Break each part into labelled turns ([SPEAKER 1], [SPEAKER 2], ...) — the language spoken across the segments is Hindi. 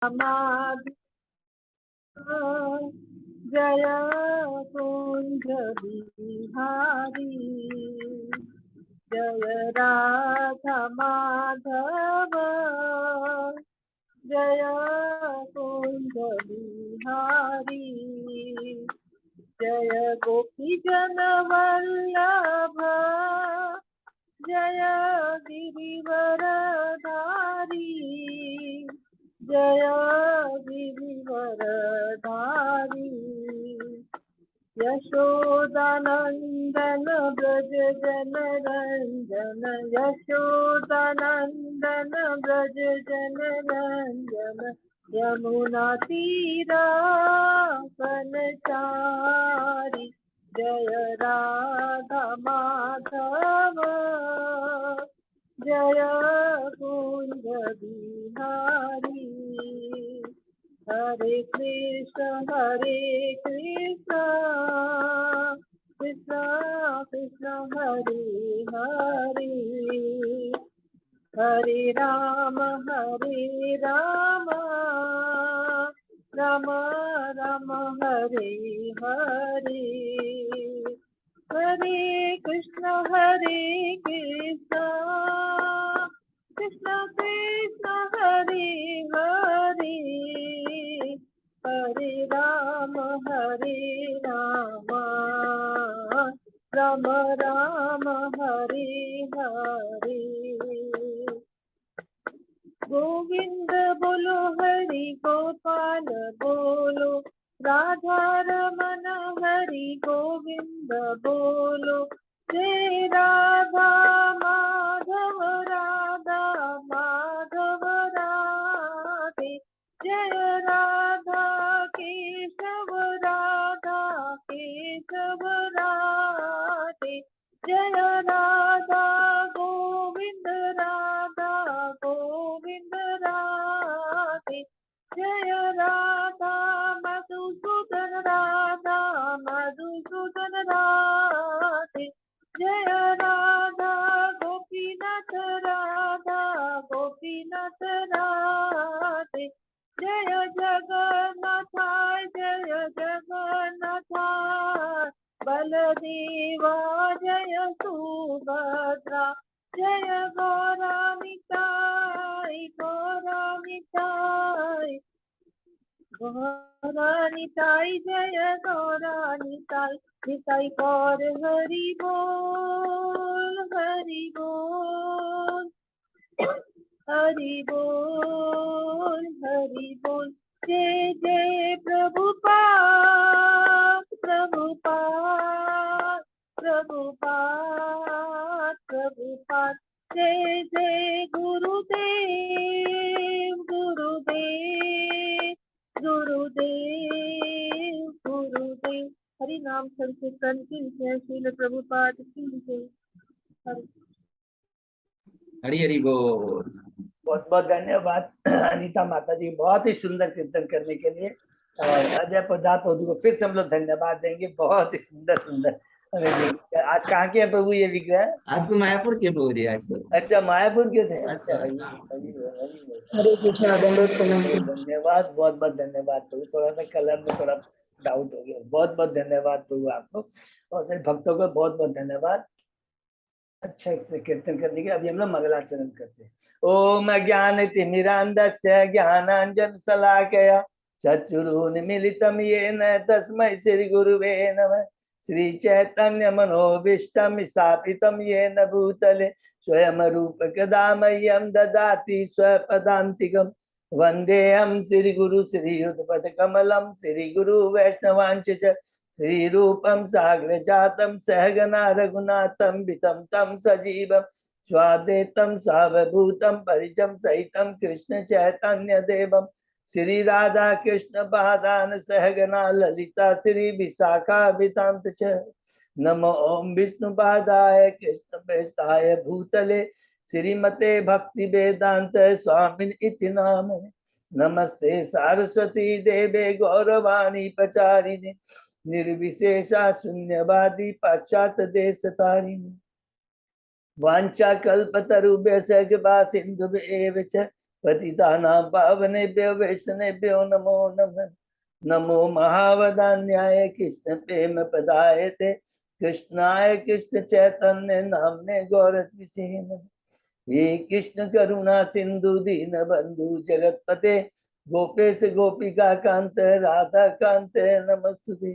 [SPEAKER 1] माधव जय कुंज बिहारी जय राधा माधव जय कुंज बिहारी जय गोपी जन वल्लभ जय गिरिवर धारी जय गिरिवर धारी यशोदानंदन ब्रज जन रंजन यशोदानंदन ब्रज जन रंजन यमुना तीरा वनचारी जय राधा माधव जय कुंज बिहारी हरे कृष्ण कृष्ण कृष्ण हरे हरे हरे राम राम राम हरे हरे हरे कृष्ण कृष्ण कृष्ण हरे हरे हरे राम राम राम हरे हरे गोविंद बोलो हरि गोपाल बोलो राधा रमन हरि गोविंद बोलो जय राधा माधव राधे जय राधा केशव राधे जय राधा गोविंद राधे जय राधा मधुसूदन राधे जय राधा गोपीनाथ राधे जय जगन्नाथाय बलदेवा जय सुभद्रा जय गौरानिताय जय गौरानिताय निताय गौर हरि बोल हरि बोल जय जय प्रभुपाद जय जय गुरुदेव हरि नाम संकीर्तन की जय श्रील प्रभुपाद की जय
[SPEAKER 2] हरि हरि बोल।
[SPEAKER 3] बहुत बहुत धन्यवाद अनीता माता जी, बहुत ही सुंदर कीर्तन करने के लिए। और अजय प्रदात प्रभु को फिर से हम लोग धन्यवाद देंगे, बहुत ही सुंदर। आज कहाँ के प्रभु ये विग्रह?
[SPEAKER 2] आज तो मायापुर के प्रभु जी आज तो।
[SPEAKER 3] अच्छा, मायापुर के थे। अच्छा,
[SPEAKER 1] हरे कृष्णा
[SPEAKER 3] धन्यवाद, बहुत बहुत धन्यवाद प्रभु। थोड़ा सा कलर में थोड़ा डाउट हो गया। बहुत बहुत धन्यवाद प्रभु आपको और सभी भक्तों को बहुत बहुत धन्यवाद अच्छा से कीर्तन करने के। अभी हम लोग मंगलाचरण करते हैं। ओम ज्ञानतिमिरान्धस्य ज्ञानाञ्जन शलाकया चक्षुरुन्मीलितं येन तस्मै श्री गुरुवे नमः। श्री चैतन्य मनोभीष्टं स्थापितं येन भूतले स्वयं रूप कदा मह्यं ददाति स्वपदान्तिकम्। वन्देऽहं श्री गुरु श्रीयुतपद कमलं श्री गुरु वैष्णवांच श्री रूपम साग्र जातम सहगना रघुनाथम वितम तम सजीवम स्वादेतम सावभूतम परिजम सहितम कृष्ण चैतन्य देवम श्री राधा कृष्ण पादान सहगना ललिता श्री विशाखा वितांत नमो ओम विष्णु पादाय कृष्ण प्रेष्ठाय भूतले श्रीमते भक्ति वेदांत स्वामिन इति नामने। नमस्ते सारस्वती देवे गौरवाणी प्रचारिणे निर्विशेषा शून्यवादी पाश्चात देश तारिणी। वांछा कल्पतरुभ्यश्च कृपा सिन्धुभ्येव च पतितानां पावनेभ्यो वैष्णवेभ्यो नमो नमः। नमो महावदान्याय कृष्ण प्रेम पदायते कृष्णाय कृष्ण चैतन्य नामने गौरत्विषे नमः। हे कृष्ण करुणा सिंधु दीन बंधु जगतपते गोपेश गोपिका कांत राधा कांत नमस्तुते।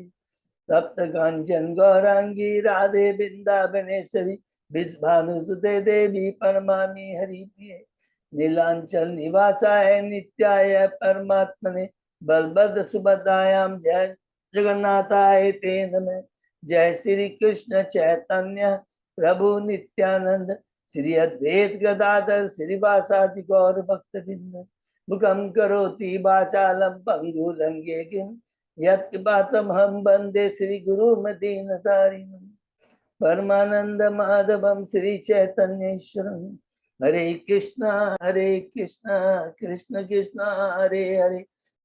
[SPEAKER 3] तप्त कांचन गौरांगी राधे वृंदावनेश्वरी विश्वानुसुते देवी परमानि हरिप्रिये। नीलांचल निवासाय नित्याय परमात्मने बलभद्र सुभद्रायां जय जगन्नाथाय ते नमः। जय श्री कृष्ण चैतन्य प्रभु नित्यानंद श्री अद्वैत गदाधर श्रीवासादि गौर भक्तवृंद। मुखं करोति वाचालं पंगुलंगे गिं यत्कृपातम् हम वंदे श्री गुरुमदीनतारिणम्। परमानंद माधवम श्री चैतन्येश्वरम। हरे कृष्णा कृष्ण कृष्णा हरे हरे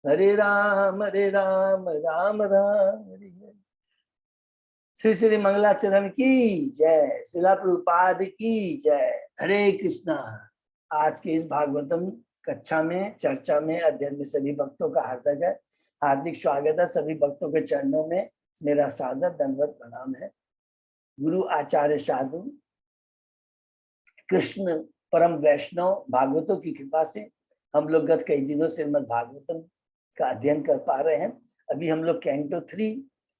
[SPEAKER 3] हरे राम राम राम हरे हरे। श्री श्री मंगलाचरण की जय, शिला प्रभुपाद की जय। हरे कृष्णा। आज के इस भागवतम कक्षा में, चर्चा में, अध्ययन में सभी भक्तों का हार्दिक स्वागत है। सभी भक्तों के चरणों में मेरा सादर दंडवत प्रणाम है। गुरु आचार्य साधु कृष्ण परम वैष्णव भागवतों की कृपा से हम लोग गत कई दिनों से श्रीमद् भागवतम का अध्ययन कर पा रहे हैं। अभी हम लोग कैंटो 3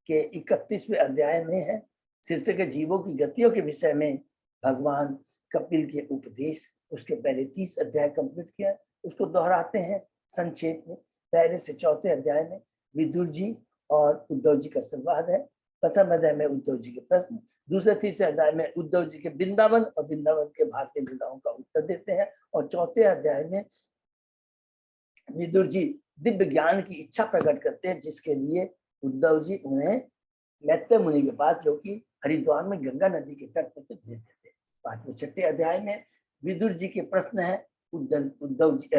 [SPEAKER 3] के 31वें अध्याय में है। शीर्षक है जीवों की गतियों के विषय में भगवान कपिल के उपदेश। उसके पहले 30 अध्याय कंप्लीट किया, उसको दोहराते हैं संक्षेप में। पहले से 4थे अध्याय में विदुर जी और उद्धव जी का संवाद है। प्रथम अध्याय में उद्धव जी के प्रश्न, दूसरे तीसरे अध्याय में उद्धव जी के वृंदावन और वृंदावन के भारतीय लीलाओं का उत्तर देते हैं। और 4थे अध्याय में विदुर जी दिव्य ज्ञान की इच्छा प्रकट करते हैं, जिसके लिए उद्धव जी उन्हें मैत्रेय मुनि के पास, जो कि हरिद्वार में गंगा नदी के तट पर भेज देते हैं। 5वें 6ठे अध्याय में विदुर जी के प्रश्न है उद्धव जी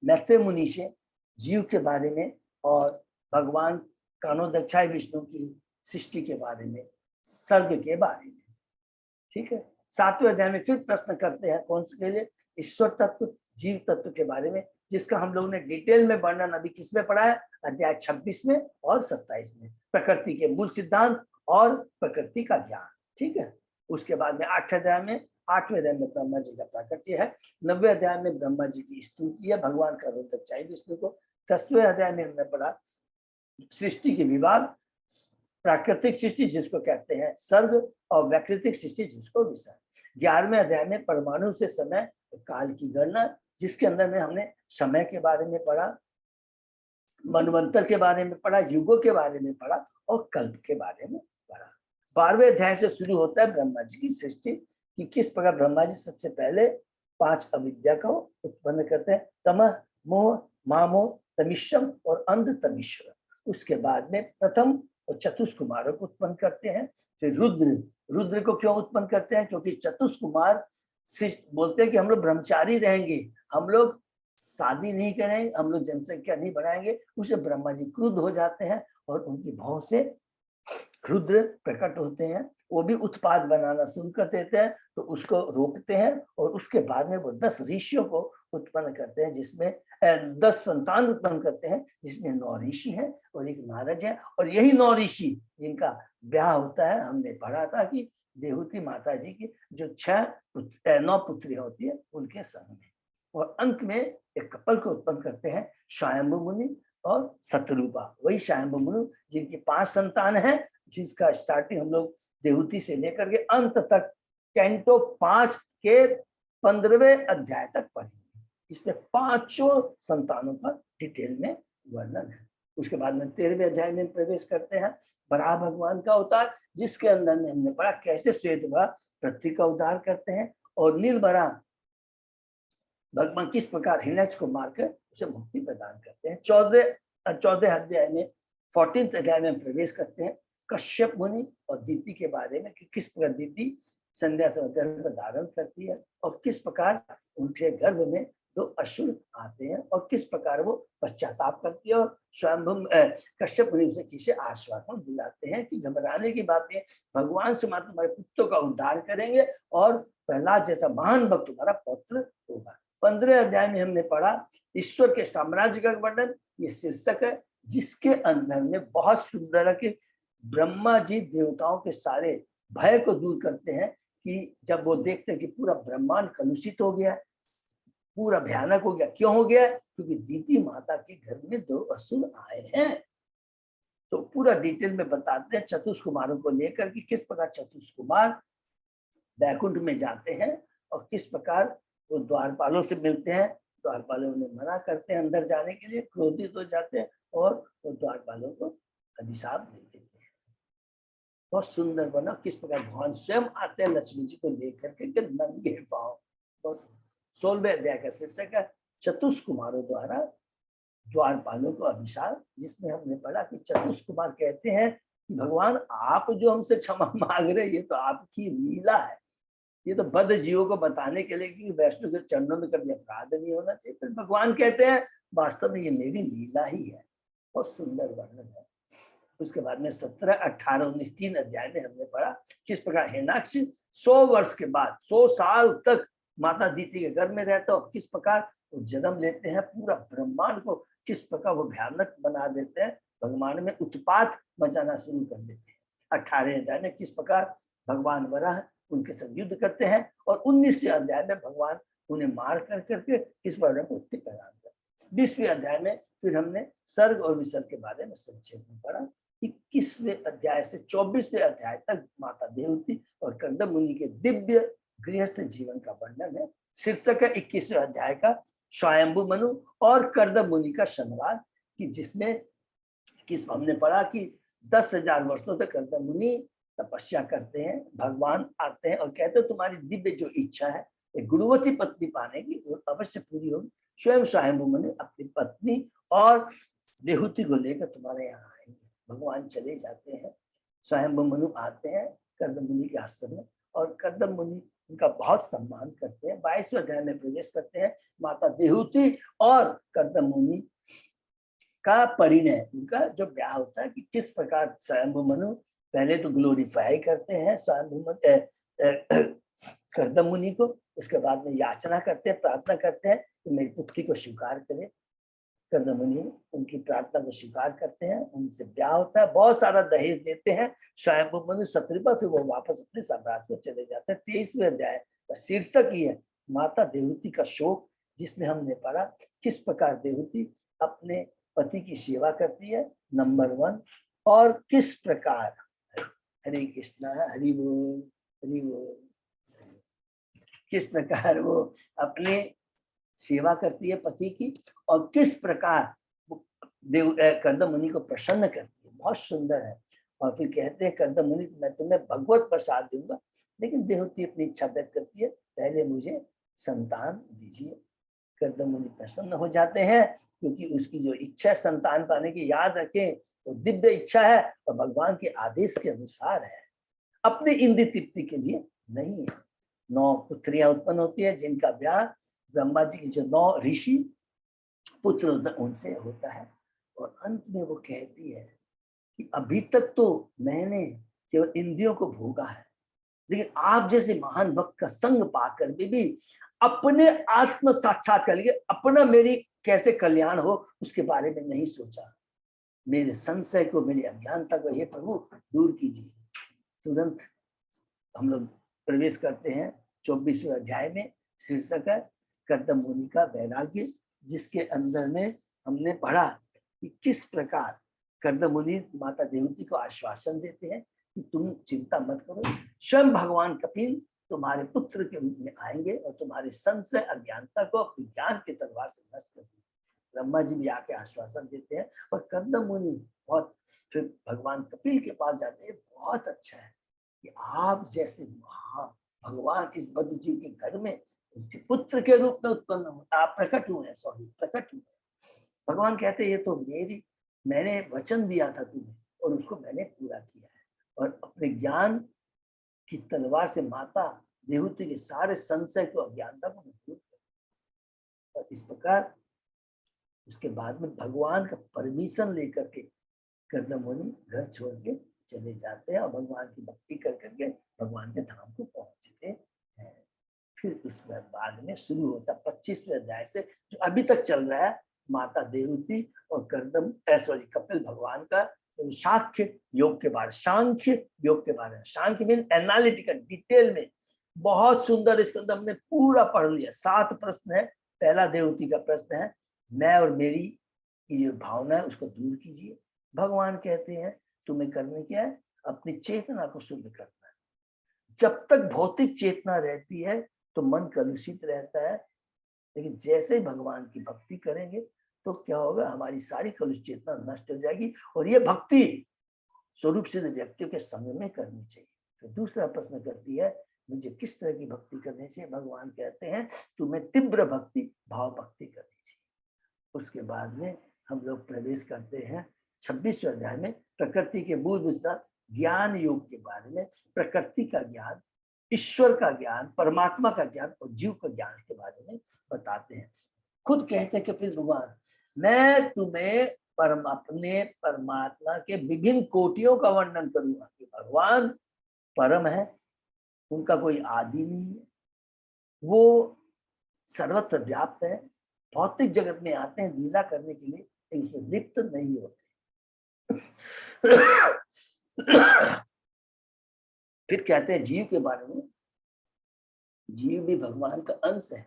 [SPEAKER 3] मैत्रेय मुनि से जीव के बारे में और भगवान कानोदक्षाय विष्णु की सृष्टि के बारे में, सर्ग के बारे में। ठीक है। 7वें अध्याय में फिर प्रश्न करते हैं कौन से के लिए, ईश्वर तत्व, जीव तत्व के बारे में, जिसका हम लोगों ने डिटेल में वर्णन अभी किसमें पढ़ा है, अध्याय 26 में और 27 में। प्रकृति के मूल सिद्धांत और प्रकृति का ज्ञान। ठीक है। उसके बाद में 8वें अध्याय में ब्रह्मा जी का प्राकट्य है। 9वें अध्याय में ब्रह्मा जी की स्तुति है भगवान का रोदचाई विष्णु को। 10वें अध्याय में हमने पढ़ा सृष्टि के विभाग, प्राकृतिक सृष्टि जिसको कहते हैं सर्ग, और वैकृतिक सृष्टि जिसको विसर्ग। 11वें अध्याय में परमाणु से समय काल की गणना, जिसके अंदर में हमने समय के बारे में पढ़ा, मनवंतर के बारे में पढ़ा, युगों के बारे में पढ़ा और कल्प के बारे में पढ़ा। 12वें अध्याय से शुरू होता है ब्रह्मा जी की सृष्टि कि किस प्रकार ब्रह्मा जी सबसे पहले 5 अविद्या को उत्पन्न करते हैं, तमः, मोह, मामोह, तमिश्रम और अंध तमिश्र। उसके बाद में प्रथम और चतुष्कुमारों को उत्पन्न करते हैं। फिर रुद्र को क्यों उत्पन्न करते हैं, क्योंकि चतुष्कुमार बोलते हैं कि हम लोग ब्रह्मचारी रहेंगे, हम लोग शादी नहीं करेंगे, हम लोग जनसंख्या नहीं बढ़ाएंगे। उसे ब्रह्मा जी क्रुद्ध हो जाते हैं और उनकी भौं से रुद्र प्रकट होते हैं। वो भी उत्पाद बनाना शुरू कर देते हैं, तो उसको रोकते हैं और उसके बाद में वो 10 ऋषियों को उत्पन्न करते हैं, जिसमें 10 संतान उत्पन्न करते हैं, जिसमें 9 ऋषि हैं और 1 नारद है। और यही 9 ऋषि जिनका ब्याह होता है, हमने पढ़ा था कि देहूती माता जी की जो 9 पुत्रियां होती है उनके संग में। और अंत में एक कपल को उत्पन्न करते हैं, स्वयंभु मुनि और शतरूपा। वही स्वयंभु मुनि जिनकी 5 संतान है, जिसका स्टार्टिंग हम लोग देहूती से लेकर के अंत तक कैंटो 5 के 15वें अध्याय तक पढ़ेंगे। इसमें 5 संतानों का डिटेल में वर्णन है। उसके बाद में 13वें अध्याय में प्रवेश करते हैं, बराह भगवान का अवतार, जिसके अंदर में हमने पढ़ा कैसे श्वेतवाह पृथ्वी का उद्धार करते हैं और नीलबराह भगवान किस प्रकार हिरण्यकश्यप को मारकर उसे मुक्ति प्रदान करते हैं। 14 अध्याय में 14th अध्याय में प्रवेश करते हैं कश्यप मुनि और दीति के बारे में कि किस प्रकार दीति संध्या समय गर्भ धारण करती है और किस प्रकार उनके गर्भ में 2 असुर आते हैं और किस प्रकार वो पश्चाताप करती है और स्वयं कश्यप मुनि से किसे आश्वासन दिलाते हैं कि घबराने की बात है, भगवान से मात्र तुम्हारे पुत्रों का उद्धार करेंगे और प्रहलाद जैसा महान भक्त तुम्हारा पौत्र होगा। 15 अध्याय में हमने पढ़ा ईश्वर के साम्राज्य का वर्णन, ये शीर्षक है, जिसके अंदर में बहुत सुंदर है कि ब्रह्मा जी देवताओं के सारे भय को दूर करते हैं कि जब वो देखते हैं कि पूरा ब्रह्मांड कलुषित हो गया है, पूरा भयानक हो गया। क्यों हो गया? क्योंकि दीति माता के घर में 2 असुर आए हैं। तो पूरा डिटेल में बताते हैं चतुष कुमारों को लेकर कि किस प्रकार चतुष कुमार बैकुंठ में जाते हैं और किस प्रकार वो द्वारपालों से मिलते हैं। द्वारपालों उन्हें मना करते हैं अंदर जाने के लिए, क्रोधित हो जाते हैं और वो द्वारपालों को अभिशाप दे देते हैं। बहुत सुंदर बना किस प्रकार भगवान स्वयं आते हैं लक्ष्मी जी को लेकर के नंगे पांव। बहुत 16वें अध्याय का शीर्षक है चतुष कुमारों द्वारा द्वारपालों को अभिशाप, जिसमें हमने पढ़ा कि चतुष कुमार कहते हैं भगवान आप जो हमसे क्षमा मांग रहे ये तो आपकी लीला है, ये तो बद्ध जीवों को बताने के लिए कि वैष्णव के चरणों में कभी अपराध नहीं होना चाहिए। फिर भगवान कहते हैं वास्तव में ये मेरी लीला ही है। बहुत सुंदर वर्णन है। उसके बाद में 17, 18, 19 3 अध्याय में हमने पढ़ा किस प्रकार हिरण्याक्ष 100 वर्ष के बाद 100 साल तक माता दीति के गर्भ में रहते और किस प्रकार वो जन्म लेते हैं, पूरा ब्रह्मांड को किस प्रकार वो भयानक बना देते हैं, भगवान में उत्पात मचाना शुरू कर देते हैं। 18वें अध्याय में किस प्रकार भगवान वराह उनके साथ युद्ध करते हैं और 19वें अध्याय में भगवान उन्हें मार कर करके किस प्रकार मुक्ति प्रदान करते हैं। 20वें अध्याय में फिर हमने सर्ग और विसर्ग के बारे में संक्षेप में पढ़ा। 21वें अध्याय से 24वें अध्याय तक माता देवती और कर्दम मुनि के दिव्य गृहस्थ जीवन का वर्णन है। शीर्षक है 21वें अध्याय का स्वयंभू मनु और कर्दम मुनि का संवाद, कि जिसमें किस हमने पढ़ा कि 10,000 वर्षों तक कर्दम मुनि तपस्या करते हैं, भगवान आते हैं और कहते हैं तुम्हारी दिव्य जो इच्छा है एक गुणवती पत्नी पाने की वो अवश्य पूरी होगी। स्वयं स्वयंभू मनु अपनी पत्नी और देहूति को लेकर तुम्हारे यहाँ आएंगे। भगवान चले जाते हैं, स्वयंभू मनु आते हैं कर्दम मुनि के आश्रम में और कर्दम मुनि उनका बहुत सम्मान करते हैं। 22वें अध्याय में प्रवेश करते हैं। माता देहूति और कर्दम मुनि का परिणय, उनका जो ब्याह होता है कि किस प्रकार स्वयंभू मनु पहले तो ग्लोरीफाई करते हैं स्वयंभू कर्दम मुनि को, उसके बाद में याचना करते हैं, प्रार्थना करते हैं कि मेरी पुत्री को स्वीकार करें। कर्दम मुनि उनकी प्रार्थना को स्वीकार करते हैं, उनसे ब्याह होता है, बहुत सारा दहेज देते हैं स्वयंभू मनु सतृपा, फिर वो वापस अपने साम्राज्य को चले जाते हैं। 23वें अध्याय का शीर्षक ही है माता देहूति का शोक, जिसमें हमने पढ़ा किस प्रकार देहूति अपने पति की सेवा करती है नंबर 1, और किस प्रकार हरे कृष्णा हरि बोल हरि बोल, किस प्रकार वो अपने सेवा करती है पति की और किस प्रकार कर्दम मुनि को प्रसन्न करती है। बहुत सुंदर है। और फिर कहते हैं कर्दम मुनि मैं तुम्हें भगवत प्रसाद दूंगा, लेकिन देहूति अपनी इच्छा व्यक्त करती है पहले मुझे संतान दीजिए। कर्दम मुनि प्रसन्न हो जाते हैं क्योंकि उसकी जो इच्छा संतान पाने की, याद रखें वो दिव्य इच्छा है और भगवान के आदेश के अनुसार है, अपने इंद्रिय तृप्ति के लिए नहीं है। 9 पुत्रियां उत्पन्न होती है जिनका ब्याह ब्रह्मा जी के जो 9 ऋषि पुत्र उनसे होता है। और अंत में वो कहती है कि अभी तक तो मैंने केवल इंद्रियों को भोगा है, लेकिन आप जैसे महान भक्त का संग पाकर भी अपने आत्म साक्षात्कार लिए अपना मेरी कैसे कल्याण हो उसके बारे में नहीं सोचा। मेरे संशय को, मेरी अज्ञानता को हे प्रभु दूर कीजिए। तुरंत हम लोग प्रवेश करते हैं 24वें अध्याय में। शीर्षक है कर्दम मुनि का वैराग्य, जिसके अंदर में हमने पढ़ा कि किस प्रकार कर्दम मुनि माता देवती को आश्वासन देते हैं कि तुम चिंता मत करो, स्वयं भगवान कपिल तुम्हारे पुत्र के रूप में आएंगे और तुम्हारे संशय अज्ञानता को अपने ज्ञान की तलवार से नष्ट कर देंगे। ब्रह्मा जी भी आके आश्वासन देते हैं और कर्दम मुनि बहुत फिर भगवान कपिल के पास जाते हैं। बहुत अच्छा है कि आप जैसे भगवान इस बद्ध जीव के घर में उसके पुत्र के रूप में उत्पन्न होता, आप प्रकट हुए हैं, प्रकट हुए। भगवान कहते हैं ये तो मैंने वचन दिया था तुम्हें और उसको मैंने पूरा किया है, और अपने ज्ञान की तलवार से माता देहूति के सारे संशय को, अज्ञानता को दूर कर। और इस प्रकार उसके बाद में भगवान का परमिशन लेकर के कर्दम मुनि घर छोड़ के चले जाते हैं और भगवान की भक्ति कर करके भगवान के धाम को पहुंचते हैं। फिर उसमें बाद में शुरू होता 25वें अध्याय से, जो अभी तक चल रहा है, माता देवहूति और कपिल भगवान का सांख्य योग के बारे, सांख्य योग के बारे में। सांख्य मीन एनालिटिकल, डिटेल में बहुत सुंदर, इसके अंदर हमने पूरा पढ़ लिया। 7 प्रश्न है। पहला देवहूति का प्रश्न है, मैं और मेरी की जो भावना है उसको दूर कीजिए। भगवान कहते हैं तुम्हें करने क्या है, अपनी चेतना को शुद्ध करना है। जब तक भौतिक चेतना रहती है तो मन कलुषित रहता है, लेकिन जैसे ही भगवान की भक्ति करेंगे तो क्या होगा, हमारी सारी कलुष चेतना नष्ट हो जाएगी। और ये भक्ति स्वरूप सिद्ध व्यक्तियों के संग में करनी चाहिए। तो दूसरा प्रश्न करती है, मुझे किस तरह की भक्ति करनी चाहिए। भगवान कहते हैं तुम्हें तीव्र भक्ति, भाव भक्ति करनी चाहिए। उसके बाद में हम लोग प्रवेश करते हैं 26वें अध्याय में, प्रकृति के मूल विस्तार, ज्ञान योग के बारे में। प्रकृति का ज्ञान, ईश्वर का ज्ञान, परमात्मा का ज्ञान और जीव का ज्ञान के बारे में बताते हैं। खुद कहते हैं कपिल भगवान, मैं तुम्हें अपने परमात्मा के विभिन्न कोटियों का वर्णन करूंगा कि भगवान परम है, उनका कोई आदि नहीं है, वो सर्वत्र व्याप्त है, भौतिक जगत में आते हैं लीला करने के लिए, लेकिन उसमें लिप्त नहीं होते। फिर कहते हैं जीव के बारे में, जीव भी भगवान का अंश है,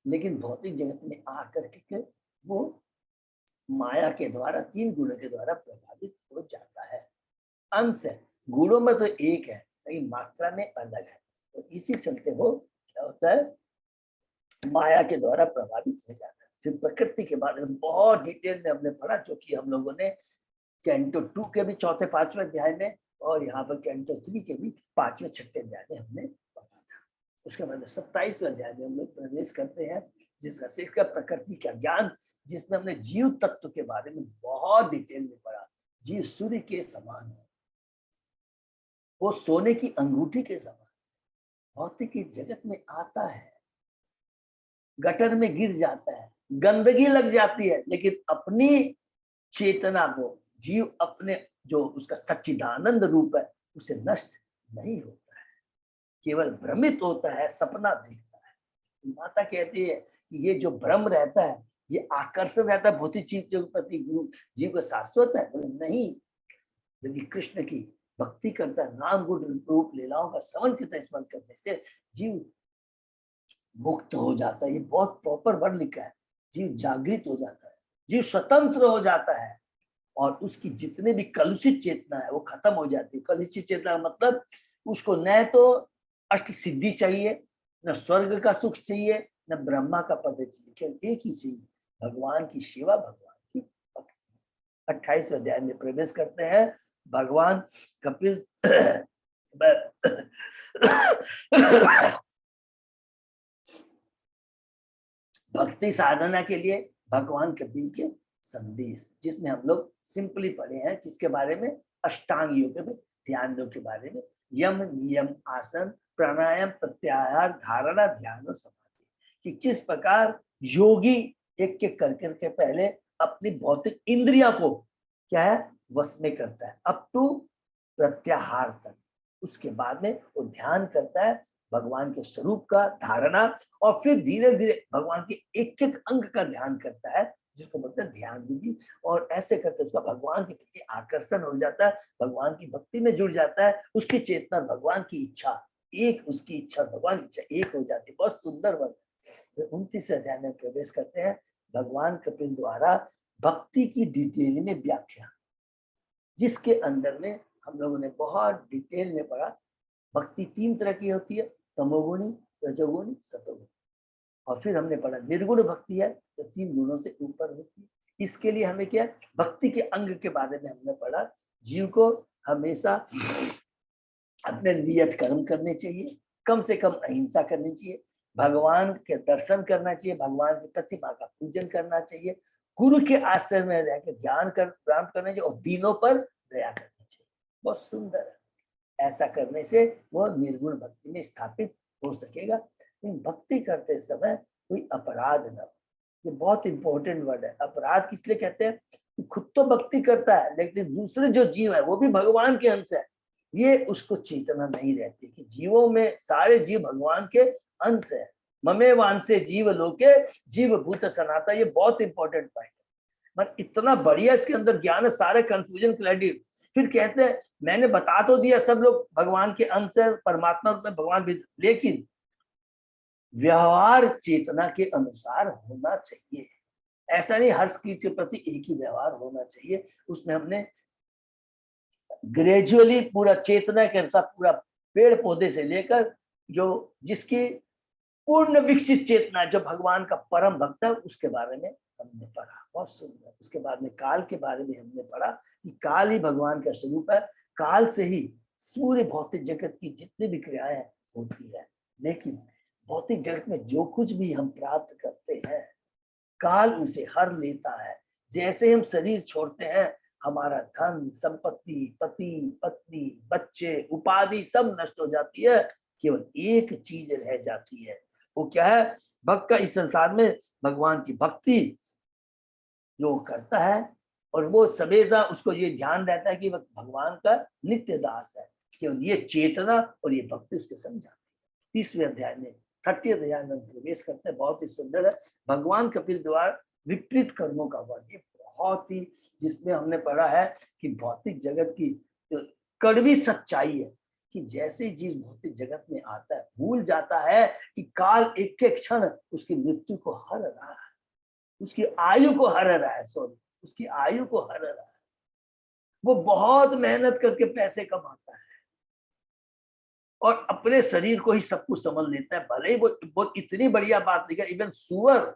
[SPEAKER 3] लेकिन भौतिक जगत में आकर के वो माया के द्वारा, 3 गुणों के द्वारा प्रभावित हो जाता है। अंश है, गुणों में तो एक है, लेकिन मात्रा में अलग है। तो इसी चलते वो क्या होता है, माया के द्वारा प्रभावित हो जाता है। फिर प्रकृति के बारे में बहुत डिटेल में हमने पढ़ा, जो कि हम लोगों ने कैंटो 2 के भी 4-5वें अध्याय में और यहाँ पर कैंटो 3 के भी 5वें-6वें अध्याय में हमने पढ़ा था। उसके बाद 27वें अध्याय में हम लोग प्रवेश करते हैं, जिसका शीर्षक प्रकृति का ज्ञान, जिसमें हमने जीव तत्व के बारे में बहुत डिटेल में पढ़ा। जीव सूर्य के समान है, वो सोने की अंगूठी के समान है, भौतिक जगत में आता है, गटर में गिर जाता है, गंदगी लग जाती है, लेकिन अपनी चेतना को जीव अपने जो उसका सच्चिदानंद रूप है उसे नष्ट नहीं होता है, केवल भ्रमित होता है, सपना देखता है। माता कहती है कि ये जो भ्रम रहता है, ये आकर्षण रहता है भौतिक चीज के प्रति, जीव का शाश्वत है। बोले नहीं, यदि कृष्ण की भक्ति करता है, नाम गुण रूप लीलाओं का श्रवण कीर्तन स्मरण करने से जीव मुक्त हो जाता है। ये बहुत प्रॉपर वर्ड लिखा है, जीव जागृत हो जाता है, जीव स्वतंत्र हो जाता है, और उसकी जितने भी कलुषित चेतना है वो खत्म हो जाती है। कलुषित चेतना मतलब उसको न तो अष्ट सिद्धि चाहिए, न स्वर्ग का सुख चाहिए, न ब्रह्मा का पद चाहिए, केवल एक ही चाहिए, भगवान की सेवा, भगवान की भक्ति। 28वें अध्याय में प्रवेश करते हैं। भगवान कपिल भक्ति साधना के लिए भगवान कपिल के संदेश, जिसमें हम लोग सिंपली पढ़े हैं किसके बारे में, अष्टांग योग में, ध्यान योग के बारे में, यम नियम आसन प्राणायाम प्रत्याहार धारणा ध्यान और समाधि, कि किस प्रकार योगी एक एक करके पहले अपनी भौतिक इंद्रिया को क्या है वश में करता है, अप टू प्रत्याहार तक। उसके बाद में वो ध्यान करता है भगवान के स्वरूप का, धारणा, और फिर धीरे धीरे भगवान के एक एक अंग का ध्यान करता है, जिसको बोलते हैं ध्यान विधि। और ऐसे करते उसका भगवान के प्रति आकर्षण हो जाता है, भगवान की भक्ति में जुड़ जाता है, उसकी चेतना भगवान की इच्छा एक, उसकी इच्छा भगवान की इच्छा एक हो जाती है। बहुत सुंदर वर्ग। 29वें अध्याय में प्रवेश करते हैं। भगवान कपिल द्वारा भक्ति की डिटेल में व्याख्या, जिसके अंदर में हम लोगों ने बहुत डिटेल में पढ़ा। भक्ति 3 तरह की होती है, तमोगुणी, रजोगुणी, सतोगुणी। और फिर हमने पढ़ा निर्गुण भक्ति है जो 3 गुणों से ऊपर होती है। इसके लिए हमें क्या भक्ति के अंग के बारे में हमने पढ़ा। जीव को हमेशा अपने नियत कर्म करने चाहिए, कम से कम अहिंसा करनी चाहिए, भगवान के दर्शन करना चाहिए, भगवान की प्रतिमा का पूजन करना चाहिए, गुरु के आश्रय में रहकर ज्ञान प्राप्त करना चाहिए और दीनों पर दया करनी चाहिए। बहुत सुंदर है। ऐसा करने से वो निर्गुण भक्ति में स्थापित हो सकेगा। लेकिन भक्ति करते समय कोई अपराध न हो, ये बहुत इंपॉर्टेंट वर्ड है। अपराध किस लिए कहते हैं कि खुद तो भक्ति करता है, लेकिन दूसरे जो जीव है वो भी भगवान के अंश है, ये उसको चेतना नहीं रहती कि जीवों में सारे जीव भगवान के अंश है। ममे वांसे जीव लोके जीव भूत सनातन, ये बहुत इंपॉर्टेंट पॉइंट है। मतलब इतना बढ़िया इसके अंदर ज्ञान है, सारे कंफ्यूजन क्लैरिटी। फिर कहते हैं मैंने बता तो दिया सब लोग भगवान के अंश है, परमात्मा में भगवान भी, लेकिन व्यवहार चेतना के अनुसार होना चाहिए। ऐसा नहीं हर चीज के प्रति एक ही व्यवहार होना चाहिए। उसमें हमने ग्रेजुअली पूरा चेतना के अनुसार पूरा पेड़ पौधे से लेकर जो जिसकी पूर्ण विकसित चेतना जो भगवान का परम भक्त है उसके बारे में हमने पढ़ा, बहुत सुंदर। उसके बाद में काल के बारे में हमने पढ़ा कि काल ही भगवान का स्वरूप है। काल से ही पूरे भौतिक जगत की जितनी भी क्रियाएं होती है, लेकिन भौतिक जगत में जो कुछ भी हम प्राप्त करते हैं काल उसे हर लेता है। जैसे हम शरीर छोड़ते हैं हमारा धन संपत्ति, पति पत्नी, बच्चे, उपाधि सब नष्ट हो जाती है, केवल एक चीज रह जाती है। वो क्या है? भक्त का इस संसार में भगवान की भक्ति जो करता है, और वो सवेरा उसको ये ध्यान रहता है कि वह भगवान का नित्य दास है। केवल ये चेतना और ये भक्ति उसके समझाती है। 30वें अध्याय में 30 अध्याय में प्रवेश करते हैं, बहुत ही सुंदर है। भगवान कपिल द्वारा विपरीत कर्मों का वर्णन, ये बहुत ही, जिसमें हमने पढ़ा है कि भौतिक जगत की जो कड़वी सच्चाई है कि जैसे ही जीव भौतिक जगत में आता है भूल जाता है कि काल एक एक क्षण उसकी मृत्यु को हर रहा है, उसकी आयु को हर रहा है, उसकी आयु को हर रहा है। वो बहुत मेहनत करके पैसे कमाता है और अपने शरीर को ही सब कुछ समझ लेता है। भले ही वो इतनी बढ़िया बात नहीं है, इवन सुअर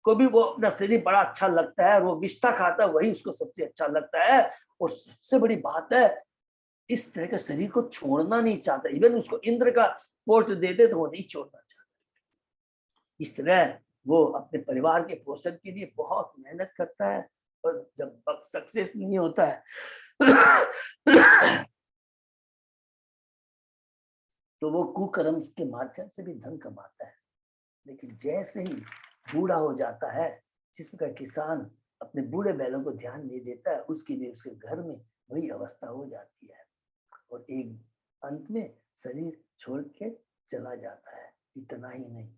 [SPEAKER 3] को भी वो अपना शरीर बड़ा अच्छा लगता है, वो विष्ठा खाता है वही उसको सबसे अच्छा लगता है। और सबसे बड़ी बात है इस तरह के शरीर को छोड़ना नहीं चाहता। इवन उसको इंद्र का पोस्ट देते तो वो नहीं छोड़ना चाहता। इस तरह वो अपने परिवार के पोषण के लिए बहुत मेहनत करता है, और जब सक्सेस नहीं होता है तो वो कुकर्म के माध्यम से भी धन कमाता है। लेकिन जैसे ही बूढ़ा हो जाता है, जिस प्रकार किसान अपने बूढ़े बैलों को ध्यान नहीं देता है, उसकी भी उसके घर में वही अवस्था हो जाती है, और एक अंत में शरीर छोड़ के चला जाता है। इतना ही नहीं,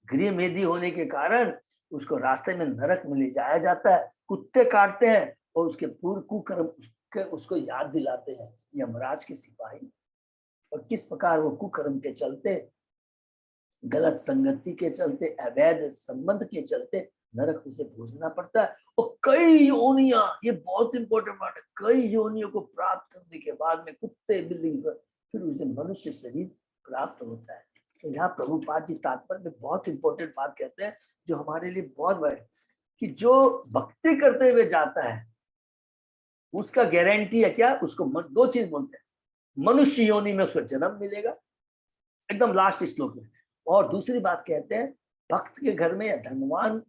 [SPEAKER 3] गृह मेदी होने के कारण उसको रास्ते में नरक में ले जाया जाता है, कुत्ते काटते हैं और उसके पूर्व कुकर्म उसको याद दिलाते हैं यमराज के सिपाही। और किस प्रकार वो कुकर्म के चलते, गलत संगति के चलते, अवैध संबंध के चलते नरक उसे भोगना पड़ता है। और कई योनियां, ये बहुत इंपॉर्टेंट बात है, कई योनियों को प्राप्त करने के बाद में कुत्ते बिल्ली फिर उसे मनुष्य शरीर प्राप्त होता है। तो यहाँ प्रभुपाद जी तात्पर्य में बहुत इंपॉर्टेंट बात कहते हैं जो हमारे लिए बहुत बड़ा है, कि जो भक्ति करते हुए जाता है उसका गारंटी है क्या? उसको दो चीज बोलते हैं, मनुष्य योनि में उसको जन्म मिलेगा, एकदम लास्ट श्लोक में। और दूसरी बात कहते हैं भक्त के घर में या धनवान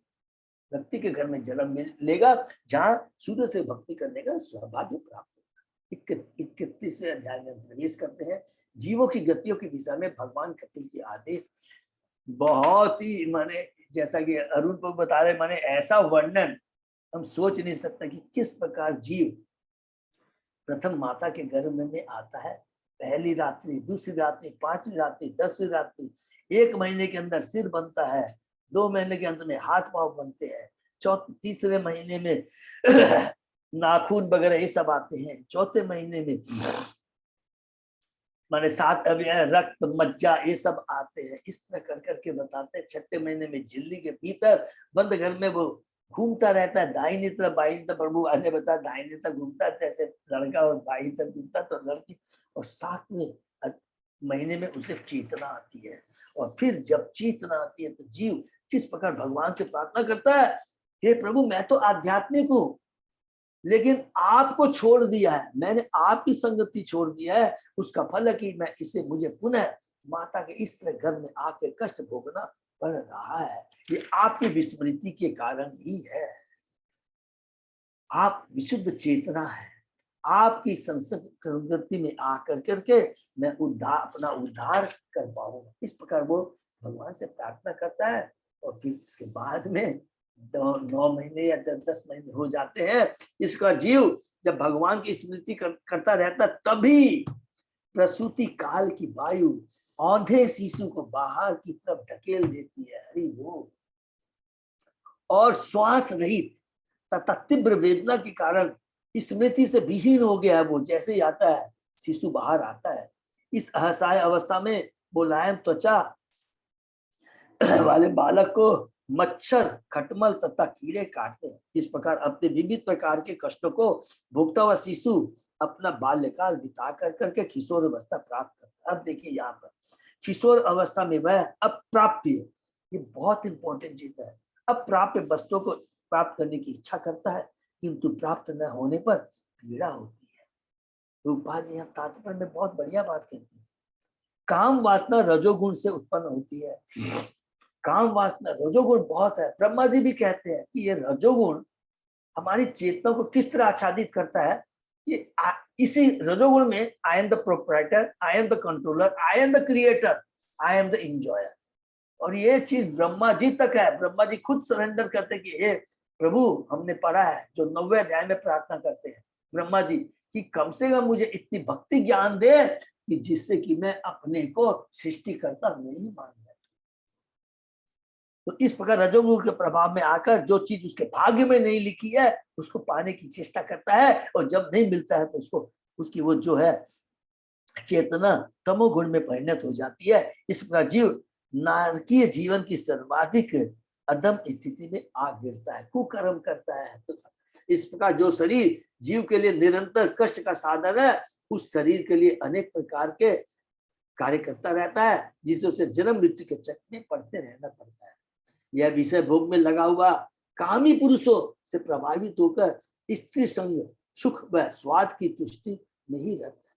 [SPEAKER 3] व्यक्ति के घर में जन्म मिलेगा जहां सूर्य से भक्ति करने का सौभाग्य प्राप्त होगा। 31वें अध्याय में प्रवेश करते हैं। जीवों की गतियों के विषय में भगवान कपिल के आदेश बहुत ही, माने जैसा कि अरुण को बता रहे, माने ऐसा वर्णन हम सोच नहीं सकते कि किस प्रकार जीव प्रथम माता के गर्भ में आता है, पहली रात्रि, दूसरी रात्रि, 5वीं रात्रि, 10वीं रात्रि, 1 महीने के अंदर सिर बनता है, 2 महीने के अंत में हाथ पांव बनते हैं, तीसरे महीने में नाखून वगैरह ये सब आते हैं, चौथे महीने में माने 7 रक्त मज्जा ये सब आते हैं। इस तरह कर करके बताते हैं। 6ठे महीने में झिल्ली के भीतर बंद घर में वो घूमता रहता है, दाहिनी तरफ बाईं तरफ। प्रभु ने बताया दाहिनी तरफ घूमता है जैसे लड़का और बाईं तरफ घूमता तो लड़की। और 7वें महीने में उसे चेतना आती है, और फिर जब चेतना आती है तो जीव किस प्रकार भगवान से प्रार्थना करता है, हे प्रभु मैं तो आध्यात्मिक हूँ लेकिन आपको छोड़ दिया है, मैंने आपकी संगति छोड़ दिया है, उसका फल है कि मैं इसे मुझे पुनः माता के इस तरह घर में आके कष्ट भोगना पड़ रहा है। ये आपकी विस्मृति के कारण ही है। आप विशुद्ध चेतना है, आपकी संगति में आकर करके मैं अपना उद्धार कर पाऊंगा। इस प्रकार वो भगवान से प्रार्थना करता है। और फिर उसके बाद में 9 महीने या 10 महीने हो जाते हैं, इसका जीव जब भगवान की स्मृति करता रहता तभी प्रसूति काल की वायु औंधे शिशु को बाहर की तरफ ढकेल देती है। हरि बोल। और श्वास रहित तथा तीव्र वेदना के कारण स्मृति से विहीन हो गया है वो। जैसे ही आता है शिशु बाहर आता है, इस असहाय अवस्था में मुलायम त्वचा वाले बालक को मच्छर, खटमल तथा कीड़े काटते हैं। इस प्रकार अपने विविध प्रकार के कष्टों को भोगता हुआ शिशु अपना बाल्यकाल बिता कर करके किशोर अवस्था प्राप्त करता है। अब देखिए यहाँ पर किशोर अवस्था में वह अप्राप्य, ये बहुत इंपॉर्टेंट चीज है, अप्राप्य वस्तुओं को प्राप्त करने की इच्छा करता है, किंतु प्राप्त न होने पर पीड़ा होती है। रूपा जी यहाँ तात्पर्य में बहुत बढ़िया बात कहती है। काम वासना रजोगुण से उत्पन्न होती है। काम वासना रजोगुण बहुत है। ब्रह्मा जी भी कहते हैं कि ये रजोगुण हमारी चेतना को किस तरह आच्छादित करता है। ये इसी रजोगुण में I am the proprietor, I am the controller, I am the creator, I am the enjoyer. और ये चीज ब्रह्मा जी तक है। ब्रह्मा जी खुद सरेंडर करते हैं कि हे प्रभु, हमने पढ़ा है जो 9वें अध्याय में प्रार्थना करते हैं ब्रह्मा जी कि कम से कम मुझे इतनी भक्ति ज्ञान दे कि जिससे कि मैं अपने को सृष्टिकर्ता नहीं मान बैठूं। तो इस प्रकार रजोगुण के प्रभाव में आकर जो चीज उसके भाग्य में नहीं लिखी है उसको पाने की चेष्टा करता है, और जब नहीं मिलता है तो उसको उसकी वो जो है चेतना तमोगुण में परिणत हो जाती है। इस प्रकार जीव नारकीय जीवन की सर्वाधिक अधम स्थिति में आ गिरता है, कुकर्म करता है। तो इस प्रकार जो शरीर जीव के लिए निरंतर कष्ट का साधन है, उस शरीर के लिए अनेक प्रकार के कार्य करता रहता है, जिससे उसे जन्म मृत्यु के चक्र में पड़ते रहना पड़ता है। यह विषय भोग में लगा हुआ कामी पुरुषों से प्रभावित होकर स्त्री संग, सुख व स्वाद की तुष्टि में ही रहता है।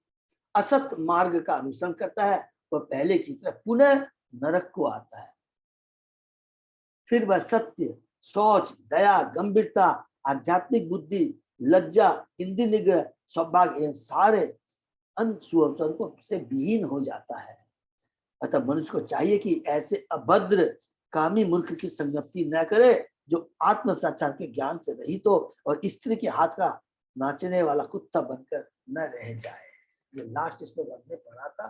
[SPEAKER 3] असत मार्ग का अनुसरण करता है, वह पहले की तरह पुनः नरक को आता है। फिर वह सत्य, शौच, दया, गंभीरता, आध्यात्मिक बुद्धि, लज्जा, इंद्रिय निग्रह, सौभाग्य एवं सारे अन्य सुअवसरों से विहीन हो जाता है। अतः मनुष्य को चाहिए कि ऐसे अभद्र कामी मूर्ख की संगति न करे, जो आत्म साक्षात्कार के ज्ञान से रहित हो और स्त्री के हाथ का नाचने वाला कुत्ता बनकर न रह जाए। ये लास्ट इसमें हमने पढ़ा था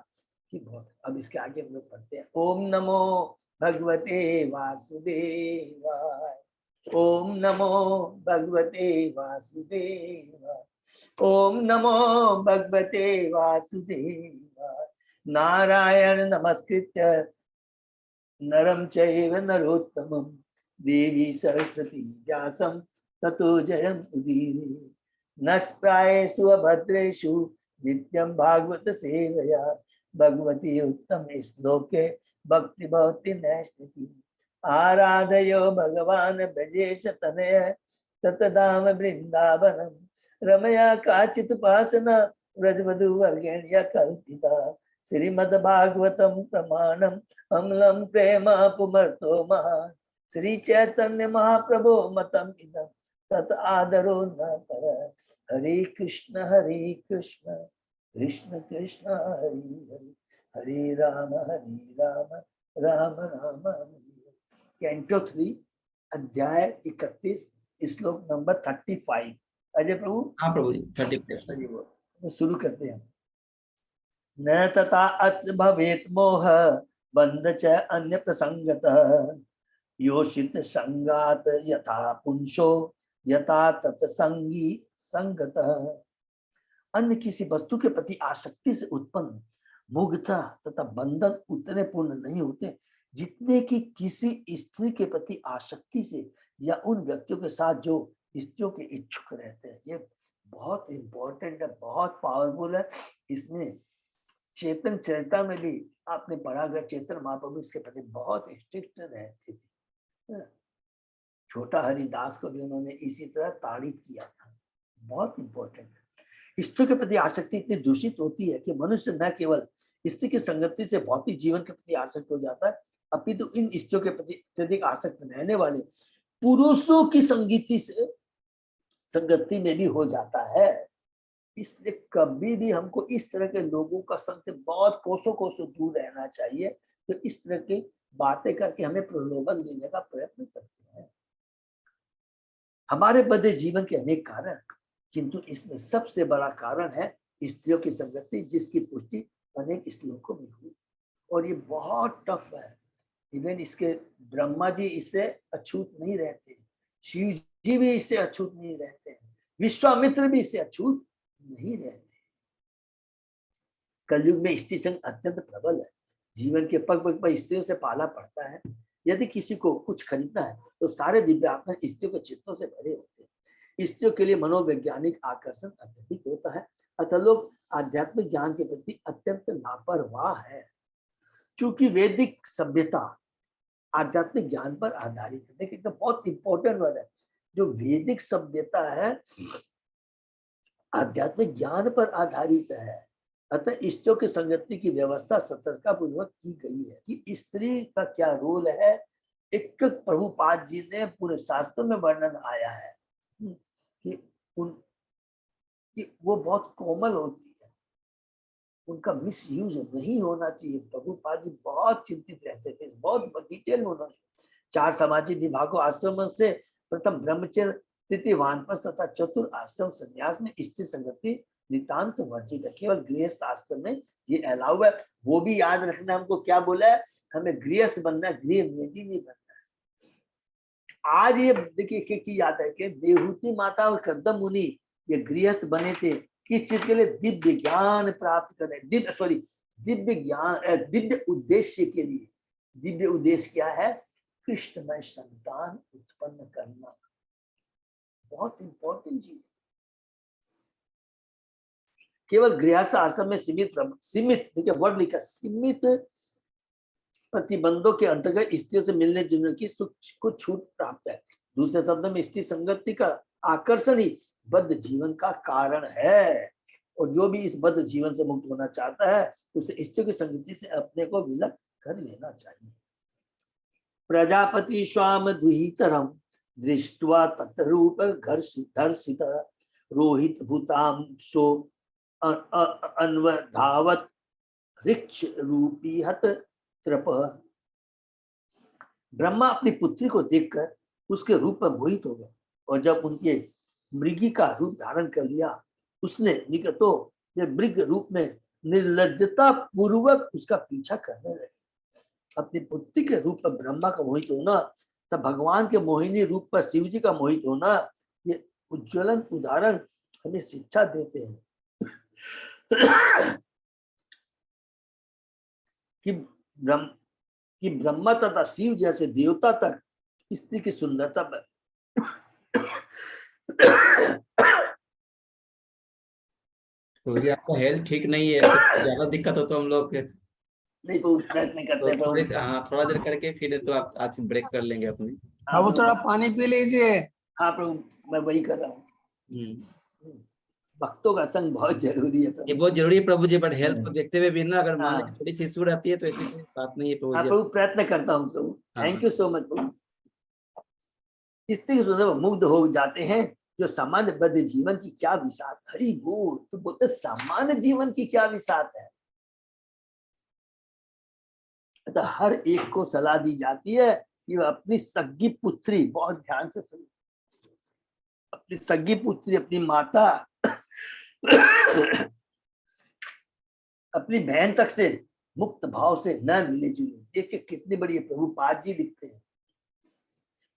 [SPEAKER 3] कि बहुत। अब इसके आगे हम लोग पढ़ते हैं। ओम नमो भगवते वासुदेवाय, ओम नमो भगवते वासुदेवाय, ओम नमो भगवते वासुदेवाय। नारायण नमस्कृत्य नरं चैव नरोत्तमं देवी सरस्वती व्यासं ततो जयमुदीरये। नष्टायेषु अभद्रेषु नित्यं भागवत सेवया, भगवती उत्तम श्लोके भक्ति भवति नैष्ठिकी। आराधयो भगवान् ब्रजेश तनय ततधाम वृंदावनम, रमया काचित् उपासना व्रजवधूवर्गेण्य कल्पिता। श्रीमद्भागवतम प्रमाणम अम्लम प्रेमापुमर्तो महान्, श्री चैतन्य महाप्रभो मतम इदं तत् आदरो न पर। हरे कृष्ण कृष्ण कृष्ण हरि हरि, हरे राम राम राम हरे। कैंटो 3 अध्याय 31 श्लोक नंबर 35। अजय प्रभु।
[SPEAKER 2] हाँ प्रभु जी 35।
[SPEAKER 3] अजय बोल, तो शुरू करते हैं। न तथा अस्य भवेत् मोह बंध च अन्य प्रसंगतः, योषित संगात यथा पुंसो यथा तत्संगी संगतः। अन्य किसी वस्तु के प्रति आसक्ति से उत्पन्न मुग्धता तथा बंधन उतने पूर्ण नहीं होते जितने कि किसी स्त्री के प्रति आसक्ति से या उन व्यक्तियों के साथ जो स्त्रियों के इच्छुक रहते हैं। ये बहुत इंपॉर्टेंट है, बहुत पावरफुल है। इसमें चेतन चरिता में भी आपने पढ़ा गया, चेतन महाप्रभु इसके प्रति बहुत स्ट्रिक्ट रहते थे। छोटा हरिदास को भी उन्होंने इसी तरह ताड़ित किया था। बहुत इंपॉर्टेंट है। स्त्री के प्रति आसक्ति इतनी दूषित होती है कि मनुष्य न केवल स्त्री की संगति से भौतिक जीवन के प्रति आसक्त हो जाता है, अपितु इन स्त्रियों के प्रति अत्यधिक आसक्त रहने वाले पुरुषों की संगति में भी हो जाता है। इसलिए कभी भी हमको इस तरह के लोगों का संग से बहुत कोसों कोसों दूर रहना चाहिए, तो इस तरह की बातें करके हमें प्रलोभन देने का प्रयत्न करते हैं। हमारे बदे जीवन के अनेक कारण, किंतु इसमें सबसे बड़ा कारण है स्त्रियों की संगति, जिसकी पुष्टि अनेक श्लोकों में हुई। और ये बहुत टफ है। इवन इसके ब्रह्मा जी इससे अछूत नहीं रहते, शिव जी भी इससे अछूत नहीं रहते, विश्वामित्र भी इससे अछूत नहीं रहते। कलयुग में स्त्री संग अत्यंत प्रबल है। जीवन के पग पग पर स्त्रियों से पाला पड़ता है। यदि किसी को कुछ खरीदना है तो सारे विज्ञापन स्त्रियों के चित्रों से भरे होते हैं। स्त्रियों के लिए मनोवैज्ञानिक आकर्षण अत्यधिक होता है, अतः लोग आध्यात्मिक ज्ञान के प्रति अत्यंत लापरवाह है। चूंकि वैदिक सभ्यता आध्यात्मिक ज्ञान पर आधारित है। देखिए तो बहुत इंपॉर्टेंट वर्ड है, जो वैदिक सभ्यता है आध्यात्मिक ज्ञान पर आधारित है। अतः स्त्रियों की संगति की व्यवस्था सतर्कता पूर्वक की गई है कि स्त्री का क्या रोल है। एक प्रभुपाद जी ने पूरे शास्त्रों में वर्णन आया है कि वो बहुत कोमल होती है, उनका मिस यूज नहीं होना चाहिए। प्रभुपाद जी बहुत चिंतित रहते थे, बहुत डिटेल में उन्होंने 4 सामाजिक विभागों आश्रमों से प्रथम ब्रह्मचर्य, तृतीय वानप्रस्थ तथा चतुर्थ आश्रम संन्यास में स्त्री संगति नितांत वर्जित है। केवल गृहस्थ आश्रम में ये अलाउ है। वो भी याद रखना, हमको क्या बोला है, हमें गृहस्थ बनना है, गृह मेदी नहीं बनना है। आज ये देखिए एक चीज याद है कि देवहूति माता और कर्दम मुनि ये गृहस्थ बने थे किस चीज के लिए, दिव्य ज्ञान प्राप्त करें, दिव्य ज्ञान, दिव्य उद्देश्य के लिए। दिव्य उद्देश्य क्या है, कृष्णमय संतान उत्पन्न करना। बहुत इंपॉर्टेंट चीज। केवल गृहस्थ आश्रम में सीमित देखिए वर्ड लिखा, सीमित प्रतिबंधों के अंतर्गत स्त्रियों से मिलने जुलने की कुछ छूट प्राप्त है। दूसरे शब्दों में स्त्री संगति का आकर्षण ही बद्ध जीवन का कारण है। और जो भी इस बद्ध जीवन से मुक्त होना चाहता है उसे स्त्रियों की संगति से अपने को विलग कर लेना चाहिए। प्रजापति स्वाम दुहितरम दृष्ट्वा तत्रूप घर्षित रोहित भूताम सो अन्वधावत ऋक्ष रूपी हत त्रप। ब्रह्मा अपनी पुत्री को देखकर उसके रूप पर मोहित हो गए और जब उनके मृगी का रूप धारण कर लिया उसने मृग रूप में निर्लज्जता पूर्वक उसका पीछा करने लगे। अपनी पुत्री के रूप पर ब्रह्मा का मोहित होना तब भगवान के मोहिनी रूप पर शिव जी का मोहित होना, ये उज्ज्वलन उदाहरण हमें शिक्षा देते हैं कि ब्रह्मा तथा शिव जैसे देवता तक स्त्री की सुंदरता पर
[SPEAKER 2] तो ये आपका हेल्थ ठीक नहीं है, ज्यादा दिक्कत हो तो हम लोग
[SPEAKER 3] नहीं प्रयत्न करते
[SPEAKER 2] तो थोड़ा देर करके फिर तो आप आज ब्रेक कर लेंगे अपनी।
[SPEAKER 4] हाँ वो थोड़ा पानी पी लीजिए।
[SPEAKER 3] हाँ प्रभु, मैं वही कर रहा हूँ। भक्तों का संग बहुत जरूरी है प्रभु।
[SPEAKER 2] ये बहुत जरूरी है प्रभु जी, बट हेल्थ को देखते हुए भी ना, अगर मान
[SPEAKER 3] हाँ।
[SPEAKER 2] थोड़ी सी इशू रहती है तो ऐसी बात नहीं है प्रभु जी।
[SPEAKER 3] प्रभु प्रयत्न करता हूँ प्रभु, थैंक यू सो मच प्रभु। स्त्री सुंदर मुग्ध हो जाते हैं जो सामान्य बद्ध जीवन की क्या विसात, हरि बोल। तो बोलते सामान्य जीवन की क्या विसात है। तो हर एक को सलाह दी जाती है कि वह अपनी सगी पुत्री, बहुत ध्यान से सुनिए, अपनी सगी पुत्री, अपनी माता अपनी बहन तक से मुक्त भाव से न मिले जुले। देखिए कितनी बड़ी प्रभुपाद जी लिखते हैं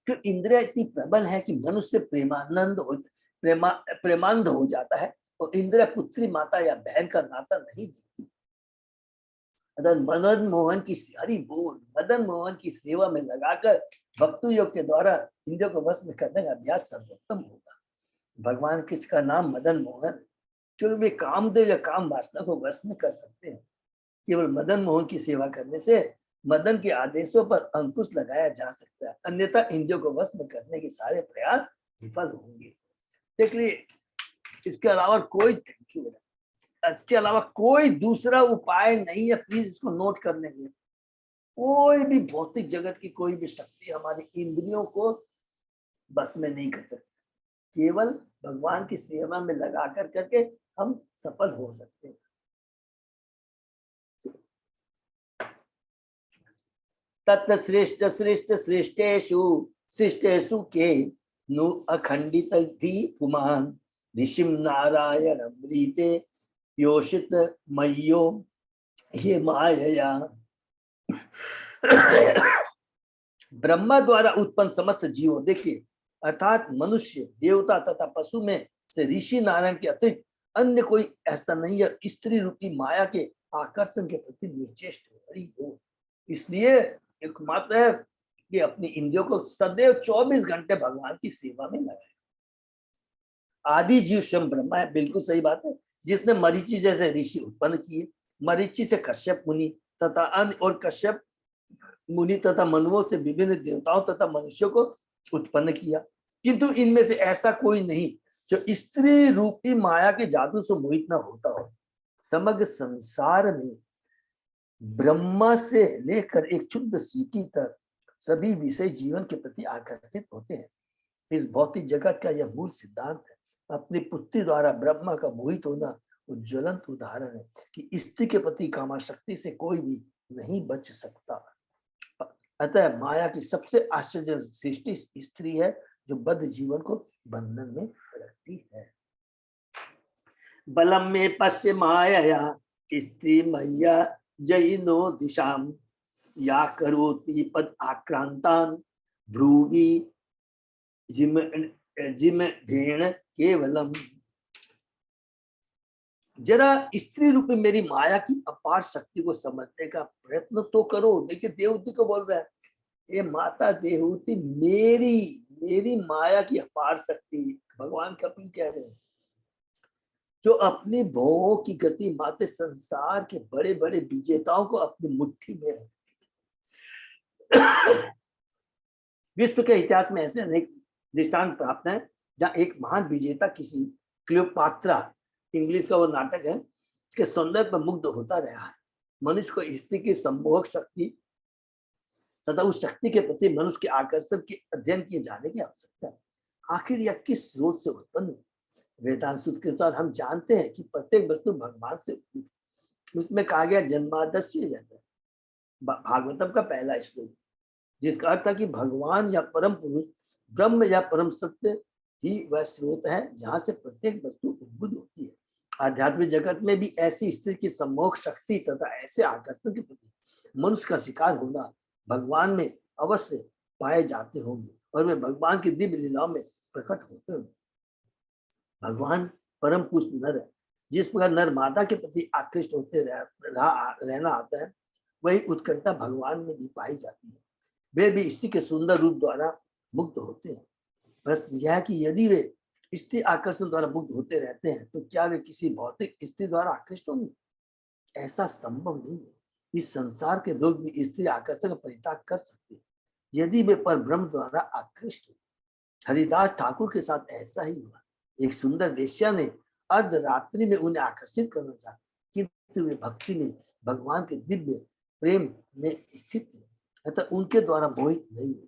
[SPEAKER 3] कि इंद्रिय इतनी प्रबल है कि मनुष्य प्रेमानंद हो जाता है और इंद्रिय पुत्री, माता या बहन का नाता नहीं देखती। मदन मोहन की हरि बोल, मदन मोहन की सेवा में लगाकर भक्ति योग के द्वारा इंद्रियों को वश में करने का अभ्यास सर्वोत्तम होगा। भगवान किसका नाम मदन मोहन, क्योंकि वे कामदेव या काम वासना को वश में कर सकते हैं। केवल मदन मोहन की सेवा करने से मदन के आदेशों पर अंकुश लगाया जा सकता है, अन्यथा इंद्रियों को वश में करने के सारे प्रयास विफल होंगे। देखिए इसके अलावा कोई दूसरा उपाय नहीं है। प्लीज इसको नोट कर लेंगे। कोई भी भौतिक जगत की कोई भी शक्ति हमारी इंद्रियों को बस में नहीं कर सकती। केवल भगवान की सेवा में लगा करके हम सफल हो सकते हैं। तत् श्रेष्ठ श्रेष्ठ श्रेष्ठेषु के नु अखंडित धी पुमान ऋषिम नारायण अमृते योषित मय्यो हे मायया ब्रह्मा द्वारा उत्पन्न समस्त जीवों, देखिए, अर्थात मनुष्य, देवता तथा पशु में से ऋषि नारायण के अतिरिक्त अन्य कोई ऐसा नहीं है स्त्री रूपी माया के आकर्षण के प्रति निचेष्ट हो। हरि बोल। इसलिए एकमात्र है कि अपनी इंद्रियों को सदैव 24 घंटे भगवान की सेवा में लगाए। आदि जीव स्वयं ब्रह्मा है, बिल्कुल सही बात है, जिसने मरीचि जैसे ऋषि उत्पन्न किए। मरीचि से कश्यप मुनि तथा अन्य और कश्यप मुनि तथा मनुओं से विभिन्न देवताओं तथा मनुष्यों को उत्पन्न किया, किंतु इनमें से ऐसा कोई नहीं जो स्त्री रूपी माया के जादू से मोहित न होता हो। समग्र संसार में ब्रह्मा से लेकर एक क्षुद्र चींटी तक सभी विषय जीवन के प्रति आकर्षित होते हैं। इस भौतिक जगत का यह मूल सिद्धांत है। अपनी पुत्री द्वारा ब्रह्मा का मोहित होना ज्वलंत उदाहरण है कि स्त्री के प्रति कामाशक्ति से कोई भी नहीं बच सकता। अतः माया की सबसे आश्चर्य सृष्टि स्त्री है, जो बद्ध जीवन को बंधन में रखती है। बलम में पश्य माया स्त्री मैया जैनो दिशाम या करोति पद आक्रांतान भ्रूवि जिम जिम भेण केवलम। जरा स्त्री रूपी मेरी माया की अपार शक्ति को समझने का प्रयत्न तो करो। देखिए देवहूति को बोल रहा है, ये माता देवहूति मेरी माया की अपार शक्ति, भगवान कपिल कह रहे हैं, जो अपनी भौहों की गति माते संसार के बड़े बड़े विजेताओं को अपनी मुट्ठी में रखती है। विश्व के इतिहास में ऐसे अनेक दृष्टांत प्राप्त हैं जहां एक महान विजेता किसी क्लियोपात्रा, इंग्लिश का वो नाटक है, के सौंदर्य पर मुग्ध होता रहा है। मनुष्य को स्त्री की सम्मोहक शक्ति तथा उस शक्ति के प्रति मनुष्य के आकर्षण के अध्ययन किए जाने की आवश्यकता है। आखिर यह किस स्रोत से उत्पन्न हुई? वेदांत सूत्र के अनुसार हम जानते हैं कि प्रत्येक वस्तु भगवान से उत्पन्न, उसमें कहा गया जन्मादस्य जाता है, भागवतम का पहला श्लोक, जिसका अर्थ है कि भगवान या परम पुरुष ब्रह्म या परम सत्य ही वह स्रोत है जहां से प्रत्येक वस्तु उद्भुत होती है। आध्यात्मिक जगत में भी ऐसी स्त्री की सम्मोहक शक्ति तथा ऐसे आकर्षण के प्रति मनुष्य का शिकार होना भगवान में अवश्य पाए जाते होंगे और वे भगवान की दिव्य लीलाओं में प्रकट होते होंगे। भगवान परम पुरुष नर है। जिस प्रकार नर मादा के प्रति आकृष्ट होते रहना आता है, वही उत्कंठा भगवान में भी पाई जाती है। वे भी स्त्री के सुंदर रूप द्वारा मुग्ध होते हैं। प्रश्न यह है कि यदि वे स्त्री आकर्षण द्वारा मुग्ध होते रहते हैं तो क्या वे किसी भौतिक स्त्री द्वारा आकृष्ट होंगे? ऐसा संभव नहीं है। इस संसार के लोग भी स्त्री आकर्षण का परित्याग कर सकते हैं यदि वे पर ब्रह्म द्वारा आकृष्ट हो। हरिदास ठाकुर के साथ ऐसा ही हुआ। एक सुंदर वेश्या ने अर्धरात्रि में उन्हें आकर्षित करना चाहा, किंतु वे भक्ति में भगवान के दिव्य प्रेम में स्थित थे, अतः उनके द्वारा मोहित नहीं हुए।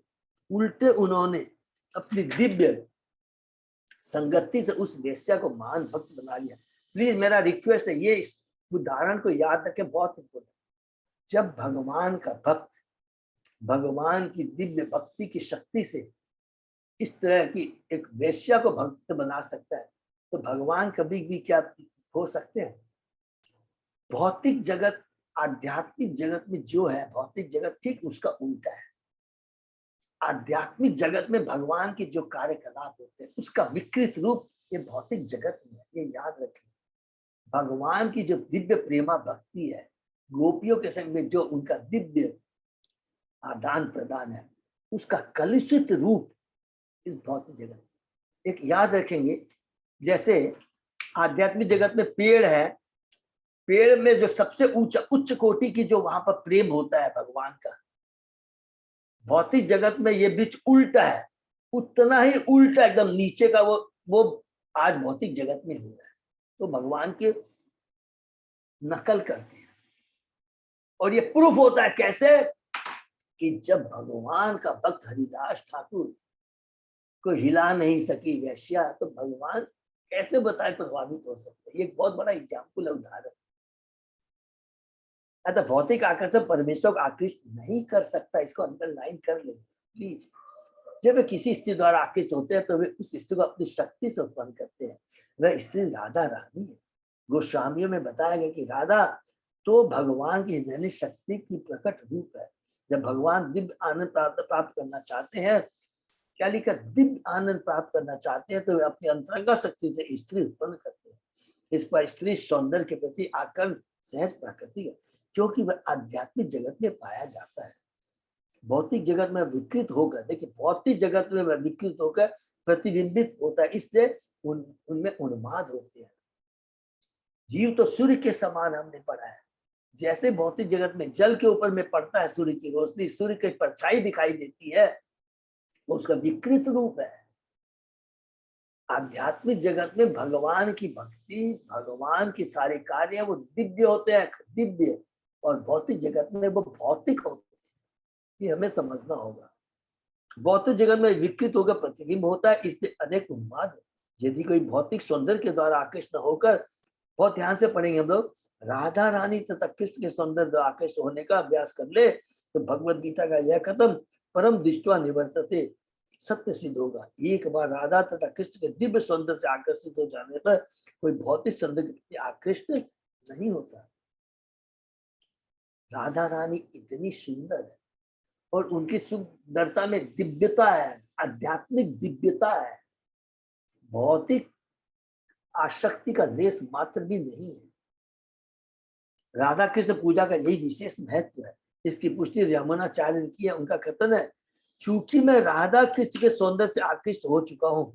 [SPEAKER 3] उल्टे उन्होंने अपनी दिव्य संगति से उस वेश्या को महान भक्त बना लिया। प्लीज मेरा रिक्वेस्ट है, ये इस उदाहरण को याद रखें, बहुत इंपॉर्टेंट। जब भगवान का भक्त भगवान की दिव्य भक्ति की शक्ति से इस तरह की एक वेश्या को भक्त बना सकता है, तो भगवान कभी भी क्या हो सकते हैं? भौतिक जगत आध्यात्मिक जगत में जो है, भौतिक जगत ठीक उसका उल्टा है। आध्यात्मिक जगत में भगवान के जो कार्यकलाप होते हैं उसका विकृत रूप ये भौतिक जगत में है। ये याद रखें। भगवान की जो दिव्य प्रेमा भक्ति है, गोपियों के संग में जो उनका दिव्य आदान प्रदान है, उसका कलुषित रूप इस भौतिक जगत। एक याद रखेंगे, जैसे आध्यात्मिक जगत में पेड़ है, पेड़ में जो सबसे उच्च कोटि की जो वहां पर प्रेम होता है भगवान का, भौतिक जगत में ये बीच उल्टा है, उतना ही उल्टा एकदम नीचे का वो आज भौतिक जगत में हो रहा है। तो भगवान के नकल करते हैं और ये प्रूफ होता है कैसे कि जब भगवान का भक्त हरिदास ठाकुर को हिला नहीं सकी वैश्या, तो भगवान कैसे बताए प्रभावित हो सकते हैं? ये एक बहुत बड़ा एग्जाम्पल है, उदाहरण। अतः भौतिक आकर्षण परमेश्वर को आकृष्ट नहीं कर सकता, इसको अंडरलाइन कर लेंगे प्लीज। जब वे किसी स्त्री द्वारा आकृष्ट होते हैं तो वे उस स्त्री को अपनी शक्ति से उत्पन्न करते हैं। वह स्त्री राधा रानी है। गोस्वामियों में बताया गया कि राधा तो भगवान की हृदय शक्ति की प्रकट रूप है। जब भगवान दिव्य आनंद प्राप्त करना चाहते हैं, क्या लिखा, दिव्य आनंद प्राप्त करना चाहते हैं, तो वे अपनी अंतरंगा शक्ति से स्त्री उत्पन्न करते हैं। इस पर स्त्री सौंदर्य के प्रति आकर्षण सहज प्राकृतिक है, क्योंकि वह आध्यात्मिक जगत में पाया जाता है। भौतिक जगत में विकृत होकर, देखिए भौतिक जगत में वह विकृत होकर प्रतिबिंबित होता है, इसलिए उनमें उन्माद होते हैं। जीव तो सूर्य के समान हमने पढ़ा है। जैसे भौतिक जगत में जल के ऊपर में पड़ता है सूर्य की रोशनी, सूर्य की परछाई दिखाई देती है, वो उसका विकृत रूप है। आध्यात्मिक जगत में भगवान की भक्ति, भगवान के सारे कार्य वो दिव्य होते हैं, दिव्य, और भौतिक जगत में वो भौतिक होते हैं। ये हमें समझना होगा। भौतिक जगत में विकृत होकर प्रतिबिंब होता है, इसलिए अनेक उन्माद है। यदि कोई भौतिक सौंदर्य के द्वारा आकृष्ट होकर, बहुत ध्यान से पढ़ेंगे हम लोग, राधा रानी तथा कृष्ण के सौंदर्य द्वारा आकृष्ट होने का अभ्यास कर ले, तो भगवद गीता का यह कथन परम दृष्टवा निवर्तते सत्य सिद्ध होगा। एक बार राधा तथा कृष्ण के दिव्य सौंदर्य से आकर्षित हो जाने पर कोई भौतिक सौंदर्य के प्रति आकृष्ट नहीं होता। राधा रानी इतनी सुंदर है और उनकी सुंदरता में दिव्यता है, आध्यात्मिक दिव्यता है, भौतिक आसक्ति का लेस मात्र भी नहीं है। राधा कृष्ण पूजा का यही विशेष महत्व है। इसकी पुष्टि रमणाचार्य ने की है। उनका कथन है, चूंकि मैं राधा कृष्ण के सौंदर्य से आकृष्ट हो चुका हूं,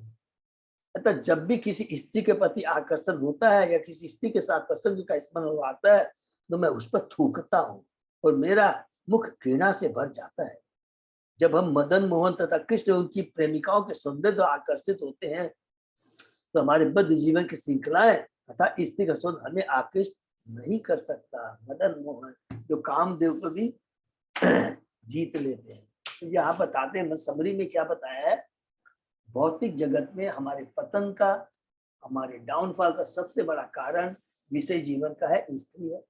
[SPEAKER 3] अतः जब भी किसी स्त्री के प्रति आकर्षण होता है या किसी स्त्री के साथ प्रसंग का स्मरण आता है, तो मैं उस पर थूकता हूँ और मेरा मुख घृणा से भर जाता है। जब हम मदन मोहन तथा कृष्ण उनकी प्रेमिकाओं के सौंदर्य द्वारा आकर्षित होते हैं, तो हमारे बद्ध जीवन की श्रृंखलाएं तथा स्त्री का सौंदर्य हमें आकृष्ट नहीं कर सकता। मदन मोहन जो कामदेव को भी जीत लेते हैं। तो यहाँ बताते हैं, समरी में क्या बताया है, भौतिक जगत में हमारे पतन का, हमारे डाउनफॉल का सबसे बड़ा कारण विषय जीवन का है, स्त्री है।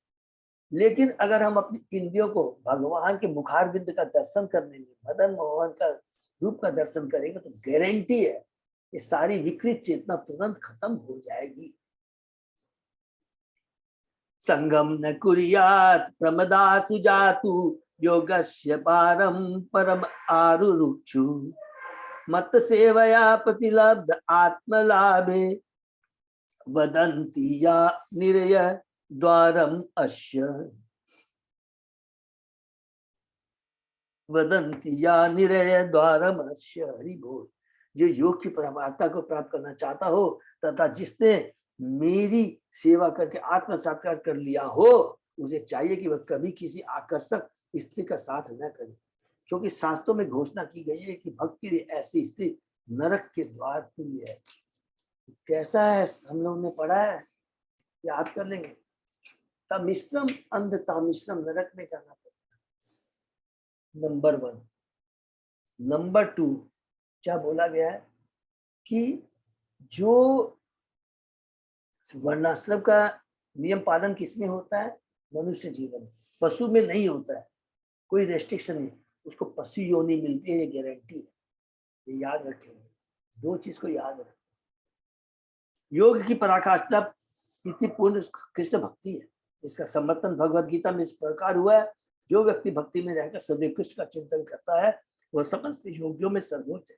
[SPEAKER 3] लेकिन अगर हम अपनी इंद्रियों को भगवान के मुखारविंद का दर्शन करने में, मदन मोहन का रूप का दर्शन करेंगे, तो गारंटी है ये सारी विकृत चेतना तुरंत खत्म हो जाएगी। संगम न कुर्यात् प्रमदा सुजातु योगस्य पारम परम आरुरुक्षु मत सेवया प्रतिलब्ध आत्मलाभे वदन्ति या निरय द्वारम अस्य वदन्ति या निरय द्वारम अस्य। हरि बोल। जो योग की परमार्था को प्राप्त करना चाहता हो तथा जिसने मेरी सेवा करके आत्म साक्षात्कार कर लिया हो, उसे चाहिए कि वह कभी किसी आकर्षक स्त्री का साथ न करे, क्योंकि शास्त्रों में घोषणा की गई है कि भक्त के लिए ऐसी स्त्री नरक के द्वार तुल्य है। कैसा है, हम लोगों ने पढ़ा है, याद कर लेंगे। तमिश्रम अंध तामिश्रम, नरक में जाना पड़ता है। नंबर 1। नंबर 2 क्या बोला गया है कि जो वर्णाश्रम का नियम पालन किसमें होता है, मनुष्य जीवन, पशु में नहीं होता है, कोई रेस्ट्रिक्शन नहीं, उसको पशु योनि मिलती है, ये गारंटी है। ये याद रखेंगे, 2 चीज को याद रखें। योग की पराकाष्ठा प्रीतिपूर्ण कृष्ण भक्ति है। इसका समर्थन भगवद गीता में इस प्रकार हुआ है, जो व्यक्ति भक्ति में रहकर सदैव कृष्ण का चिंतन करता है, वह समस्त योगियों में सर्वोच्च है।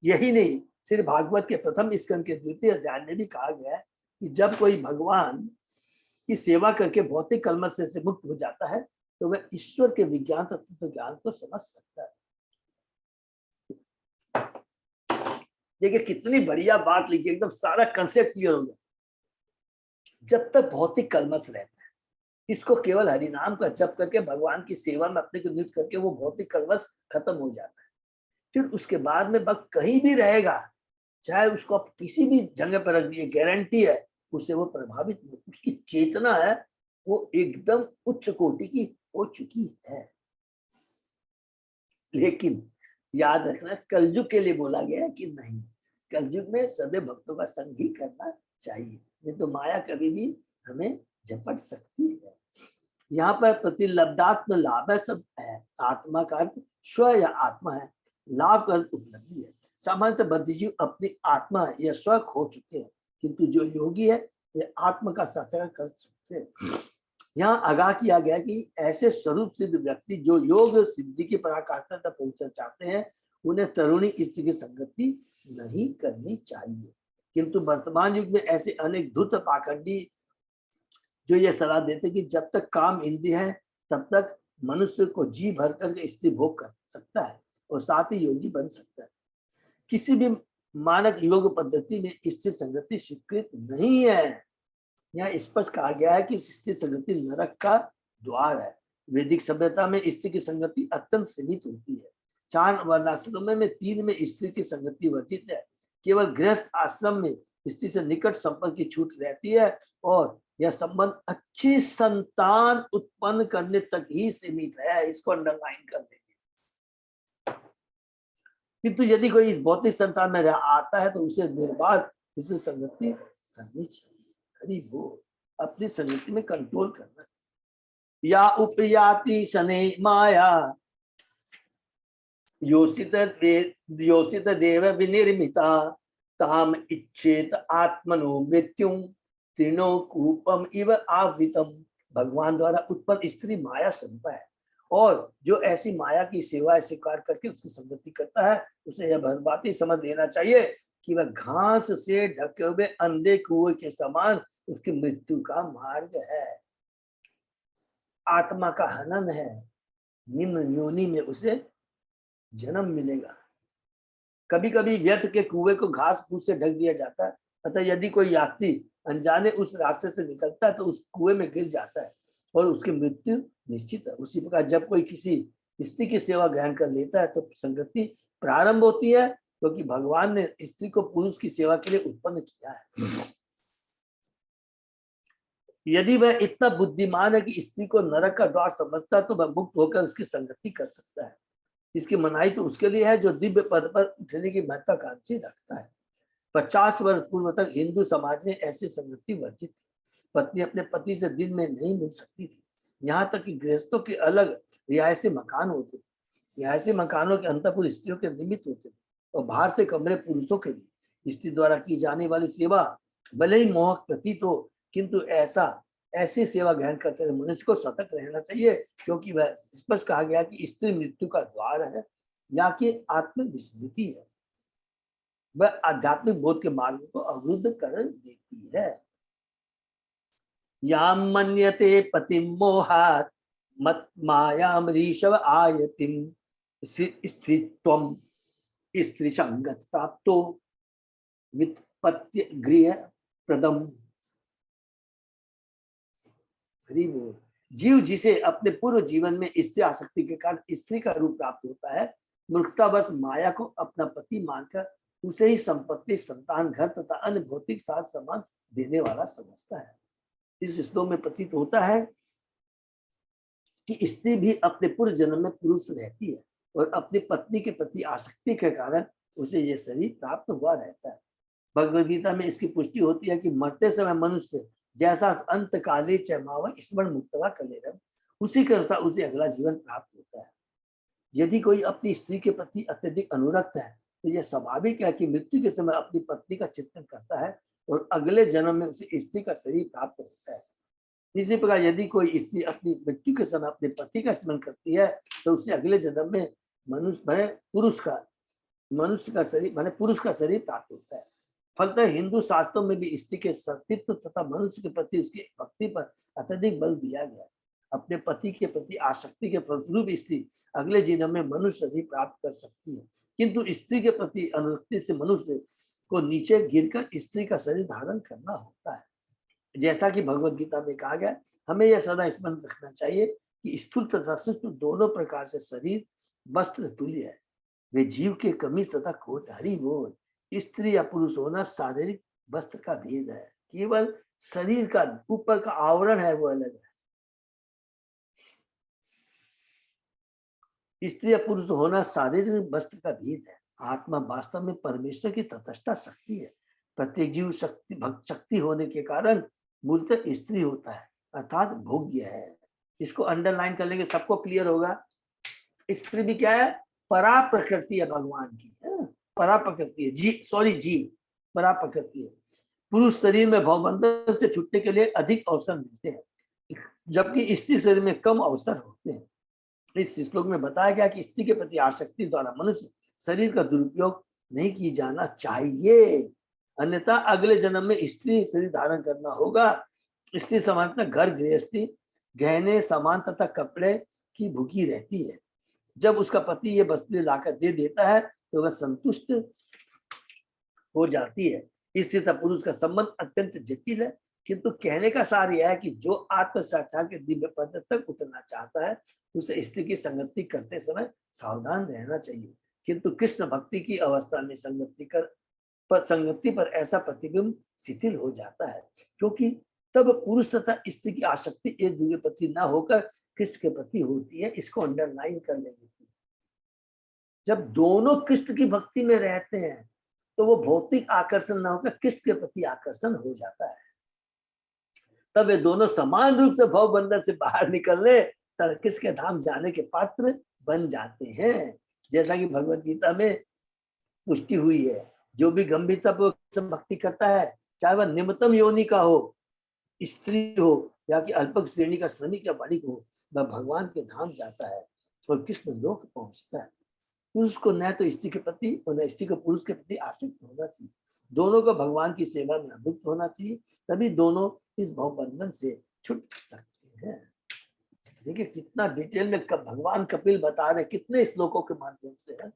[SPEAKER 3] यही नहीं, श्री भागवत के प्रथम स्कंद के 2वें अध्याय में भी कहा गया है कि जब कोई भगवान की सेवा करके भौतिक कलमश से मुक्त हो जाता है, तो वह ईश्वर के विज्ञान तत्व ज्ञान को समझ सकता है। देखिए कितनी बढ़िया बात लिखी, एकदम सारा कंसेप्ट क्लियर हो गया। जब तक भौतिक कलमश रहता है, इसको केवल हरि नाम का जप करके भगवान की सेवा में अपने को नियुक्त करके वो भौतिक कलमश खत्म हो जाता है। फिर उसके बाद में भक्त कहीं भी रहेगा, चाहे उसको आप किसी भी जगह पर रख दिए, गारंटी है उससे वो प्रभावित नहीं। उसकी चेतना है वो एकदम उच्च कोटि की हो चुकी है। लेकिन याद रखना, कलयुग के लिए बोला गया है कि नहीं, कलयुग में सदैव भक्तों का संग ही करना चाहिए, नहीं तो माया कभी भी हमें झपट सकती है। यहाँ पर प्रतिलब्धात्म लाभ है, सब है। आत्मा का अर्थ स्व या आत्मा है, लाभ का अर्थ उपलब्धि है। सामान्यतः बद्धजीव अपनी आत्मा या स्व खो चुके हैं, किंतु जो योगी है वे आत्मा का साक्षात्कार कर सकते हैं। यहाँ आगाह किया गया कि ऐसे स्वरूप सिद्ध व्यक्ति जो योग सिद्धि की पराकाष्ठा तक पहुंचना चाहते हैं उन्हें तरुणी स्त्री की संगति नहीं करनी चाहिए। किंतु वर्तमान युग में ऐसे अनेक धूर्त पाखंडी जो ये सलाह देते कि जब तक काम इंद्रिय है तब तक मनुष्य को जी भर कर स्त्री भोग कर सकता है और साथ ही योगी बन सकता है। किसी भी मानक योग पद्धति में स्त्री संगति स्वीकृत नहीं है। यहाँ स्पष्ट कहा गया है कि स्त्री संगति नरक का द्वार है। वैदिक सभ्यता में स्त्री की संगति अत्यंत सीमित होती है। 4 वर्णाश्रमों में 3 में स्त्री की संगति वर्जित है। केवल गृहस्थ आश्रम में स्त्री से निकट संपर्क की छूट रहती है और यह संबंध अच्छी संतान उत्पन्न करने तक ही सीमित है। इसको अंडरलाइन कर देंगे। किंतु यदि कोई इस भौतिक संतान में आता है तो उसे निर्बाध इससे संगति करनी चाहिए। हरि बोल। अपनी संगति में कंट्रोल करना। या उपयाति शने माया योषित देव विनिर्मिता ताम इच्छेत आत्मनो मृत्युम तीनों कूपम इव आवृतम। भगवान द्वारा उत्पन्न स्त्री माया स्वरूप है और जो ऐसी माया की सेवा स्वीकार करके उसकी संगति करता है उसे यह बात ही समझ लेना चाहिए कि वह घास से ढके हुए अंधे कुएं के समान उसकी मृत्यु का मार्ग है। आत्मा का हनन है। निम्न योनि में उसे जन्म मिलेगा। कभी कभी व्यर्थ के कुएं को घास फूस से ढक दिया जाता है। अतः यदि कोई यात्री अनजाने उस रास्ते से निकलता है तो उस कुएं में गिर जाता है और उसकी मृत्यु निश्चित है। उसी प्रकार जब कोई किसी स्त्री की सेवा ग्रहण कर लेता है तो संगति प्रारंभ होती है क्योंकि भगवान ने स्त्री को पुरुष की सेवा के लिए उत्पन्न किया है। यदि वह इतना बुद्धिमान है कि स्त्री को नरक का द्वार समझता है तो वह मुक्त होकर उसकी संगति कर सकता है। इसकी मनाही तो उसके लिए है जो दिव्य पद पर उठने की महत्वाकांक्षी रखता है। 50 वर्ष पूर्व तक हिंदू समाज में ऐसी संगति वर्जित थी। पत्नी अपने पति से दिन में नहीं मिल सकती थी। यहाँ तक कि गृहस्थों के अलग रिहायशी मकान होते थे। रिहायशी मकानों के अंतःपुर स्त्रियों के निमित्त होते थे और बाहर से कमरे पुरुषों के लिए। स्त्री द्वारा की जाने वाली सेवा भले ही मोहक प्रतीत हो किंतु ऐसी सेवा ग्रहण करते हुए मनुष्य को सतर्क रहना चाहिए क्योंकि वह स्पष्ट कहा गया कि स्त्री मृत्यु का द्वार है या कि आत्मविस्मृति है। वह आध्यात्मिक बोध के मार्ग को अवरुद्ध कर देती है। याम मन्यते पतिम मोहात मत मायाम ऋषभ आयतिम स्त्रीत्वम स्त्री संगत प्राप्तो वित्पत्ति गृह प्रदम। जीव जिसे अपने पूर्व जीवन में स्त्री आसक्ति के कारण स्त्री का रूप प्राप्त होता है मूर्खतावश माया को अपना पति मानकर उसे ही संपत्ति संतान घर तथा अन्य भौतिक साथ सामान देने वाला समझता है। इस श्लोक में प्रतीत होता है कि स्त्री भी अपने पूर्व जन्म में पुरुष रहती है और अपनी पत्नी के प्रति आसक्ति के कारण उसे यह शरीर प्राप्त हुआ रहता है। भगवद गीता में इसकी पुष्टि होती है कि मरते समय मनुष्य जैसा अंत काले चमावा स्मरण मुक्तवा कर ले रहा उसी के अनुसार उसे अगला जीवन प्राप्त होता है। यदि कोई अपनी स्त्री के प्रति अत्यधिक अनुरक्त है तो यह स्वाभाविक है कि मृत्यु के समय अपनी पत्नी का चिंतन करता है और अगले जन्म में उसे स्त्री का शरीर प्राप्त होता है। इसी प्रकार यदि कोई स्त्री अपनी मृत्यु के समय अपने पति का स्मरण करती है तो उसे अगले जन्म में पुरुष का शरीर प्राप्त होता है। फलतः हिंदू शास्त्रों में भी स्त्री के सतीत्व तथा मनुष्य के प्रति उसकी भक्ति पर अत्यधिक बल दिया गया। अपने पति के प्रति आसक्ति के फलस्वरूप स्त्री अगले जन्म में मनुष्य शरीर प्राप्त कर सकती है किंतु स्त्री के प्रति अनुरक्ति से मनुष्य को नीचे गिरकर स्त्री का शरीर धारण करना होता है। जैसा कि भगवद गीता में कहा गया हमें यह सदा स्मरण रखना चाहिए कि स्थूल तथा सूक्ष्म दोनों प्रकार से शरीर वस्त्र तुल्य है। वे जीव के कमीज तथा कोट। हरि बोल। स्त्री या पुरुष होना शारीरिक वस्त्र का भेद है। केवल शरीर का ऊपर का आवरण है वो अलग है। स्त्री या पुरुष होना शारीरिक वस्त्र का भेद है। आत्मा वास्तव में परमेश्वर की तटस्थ शक्ति है। प्रत्येक जीव शक्ति भक्त शक्ति होने के कारण मूलतः स्त्री होता है अर्थात भोग्य है। इसको अंडरलाइन कर लेंगे सबको क्लियर होगा। स्त्री भी क्या है? परा प्रकृति है भगवान की। परा प्रकृति है जी परा प्रकृति है। पुरुष शरीर में भवबंधन से छूटने के लिए अधिक अवसर मिलते हैं। जबकि स्त्री शरीर में कम अवसर होते हैं। इस श्लोक में बताया गया कि स्त्री के प्रति आसक्ति द्वारा मनुष्य शरीर का दुरुपयोग नहीं की जाना चाहिए, अन्यथा अगले जन्म में स्त्री शरीर धारण करना होगा। स्त्री सामान्यतः घर गृहस्थी, गहने, सामान तथा कपड़े की भूखी रहती है। जब उसका पति ये वस्तुएं लाकर दे देता है तो वह संतुष्ट हो जाती है। स्त्री तथा पुरुष का संबंध अत्यंत जटिल है, किंतु कहने का सार यह है कि जो आत्म साक्षात्कार के दिव्य पद तक उतरना चाहता है उसे स्त्री की संगति करते समय सावधान रहना चाहिए। किंतु कृष्ण भक्ति की अवस्था में संगति पर ऐसा प्रतिबिंब शिथिल हो जाता है, क्योंकि तब पुरुष तथा स्त्री की आसक्ति एक दूसरे प्रति न होकर कृष्ण के प्रति होती है। इसको अंडरलाइन कर लेंगे। जब दोनों कृष्ण की भक्ति में रहते हैं तो वो भौतिक आकर्षण न होकर कृष्ण के प्रति आकर्षण हो जाता है। तब वे दोनों समान रूप से भव बंधन से बाहर निकलने तथा कृष्ण के धाम जाने के पात्र बन जाते हैं। जैसा कि भगवत गीता में पुष्टि हुई है, जो भी गंभीरता पूर्वक भक्ति करता है, चाहे वह निम्नतम योनि का हो, स्त्री हो या कि अल्पक श्रेणी का श्रमिक या वणिक हो, वह भगवान के धाम जाता है और कृष्ण लोक पहुंचता है। पुरुष को न तो स्त्री के प्रति और न स्त्री को पुरुष के प्रति आसक्त होना चाहिए। दोनों को भगवान की सेवा में अभियुक्त होना चाहिए, तभी दोनों इस भवबंधन से छूट सकते हैं। देखिए कितना डिटेल में भगवान कपिल बता रहे, कितने श्लोकों के माध्यम से है।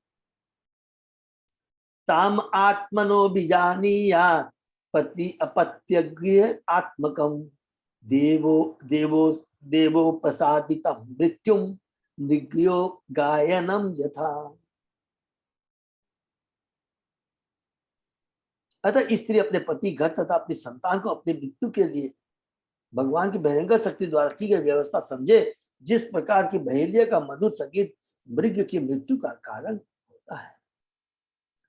[SPEAKER 3] ताम आत्मनो बीजानीयात् पति अपत्यग्य आत्मकम देवो देवो देवोपसादितम मृत्युम मृग्यो गायनम यथा। अतः स्त्री अपने पति, घर तथा अपनी संतान को अपनी मृत्यु के लिए भगवान की भयंकर शक्ति द्वारा की गई व्यवस्था समझे, जिस प्रकार की बहेलिया का मधुर संगीत मृग की मृत्यु का कारण होता है।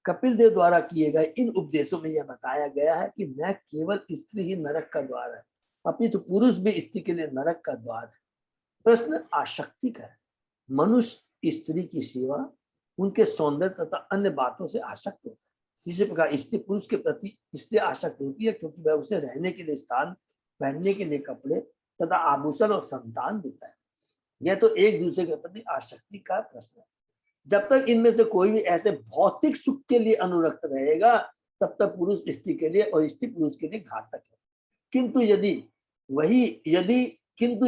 [SPEAKER 3] कपिल देव द्वारा किए गए इन उपदेशों में यह बताया गया है कि न केवल स्त्री ही नरक का द्वार है, अपितु पुरुष भी स्त्री के लिए नरक का द्वार है। प्रश्न आसक्ति का है। मनुष्य स्त्री की सेवा, उनके सौंदर्य तथा अन्य बातों से आसक्त होता है। इसी प्रकार स्त्री पुरुष के प्रति इसलिए आसक्त होती है क्योंकि वह उसे रहने के लिए स्थान, पहनने के लिए कपड़े तथा आभूषण और संतान देता है। यह तो एक दूसरे के प्रति आसक्ति का प्रश्न है। जब तक इनमें से कोई भी ऐसे भौतिक सुख के लिए अनुरक्त रहेगा, तब तक पुरुष स्त्री के लिए और स्त्री पुरुष के लिए घातक है। किंतु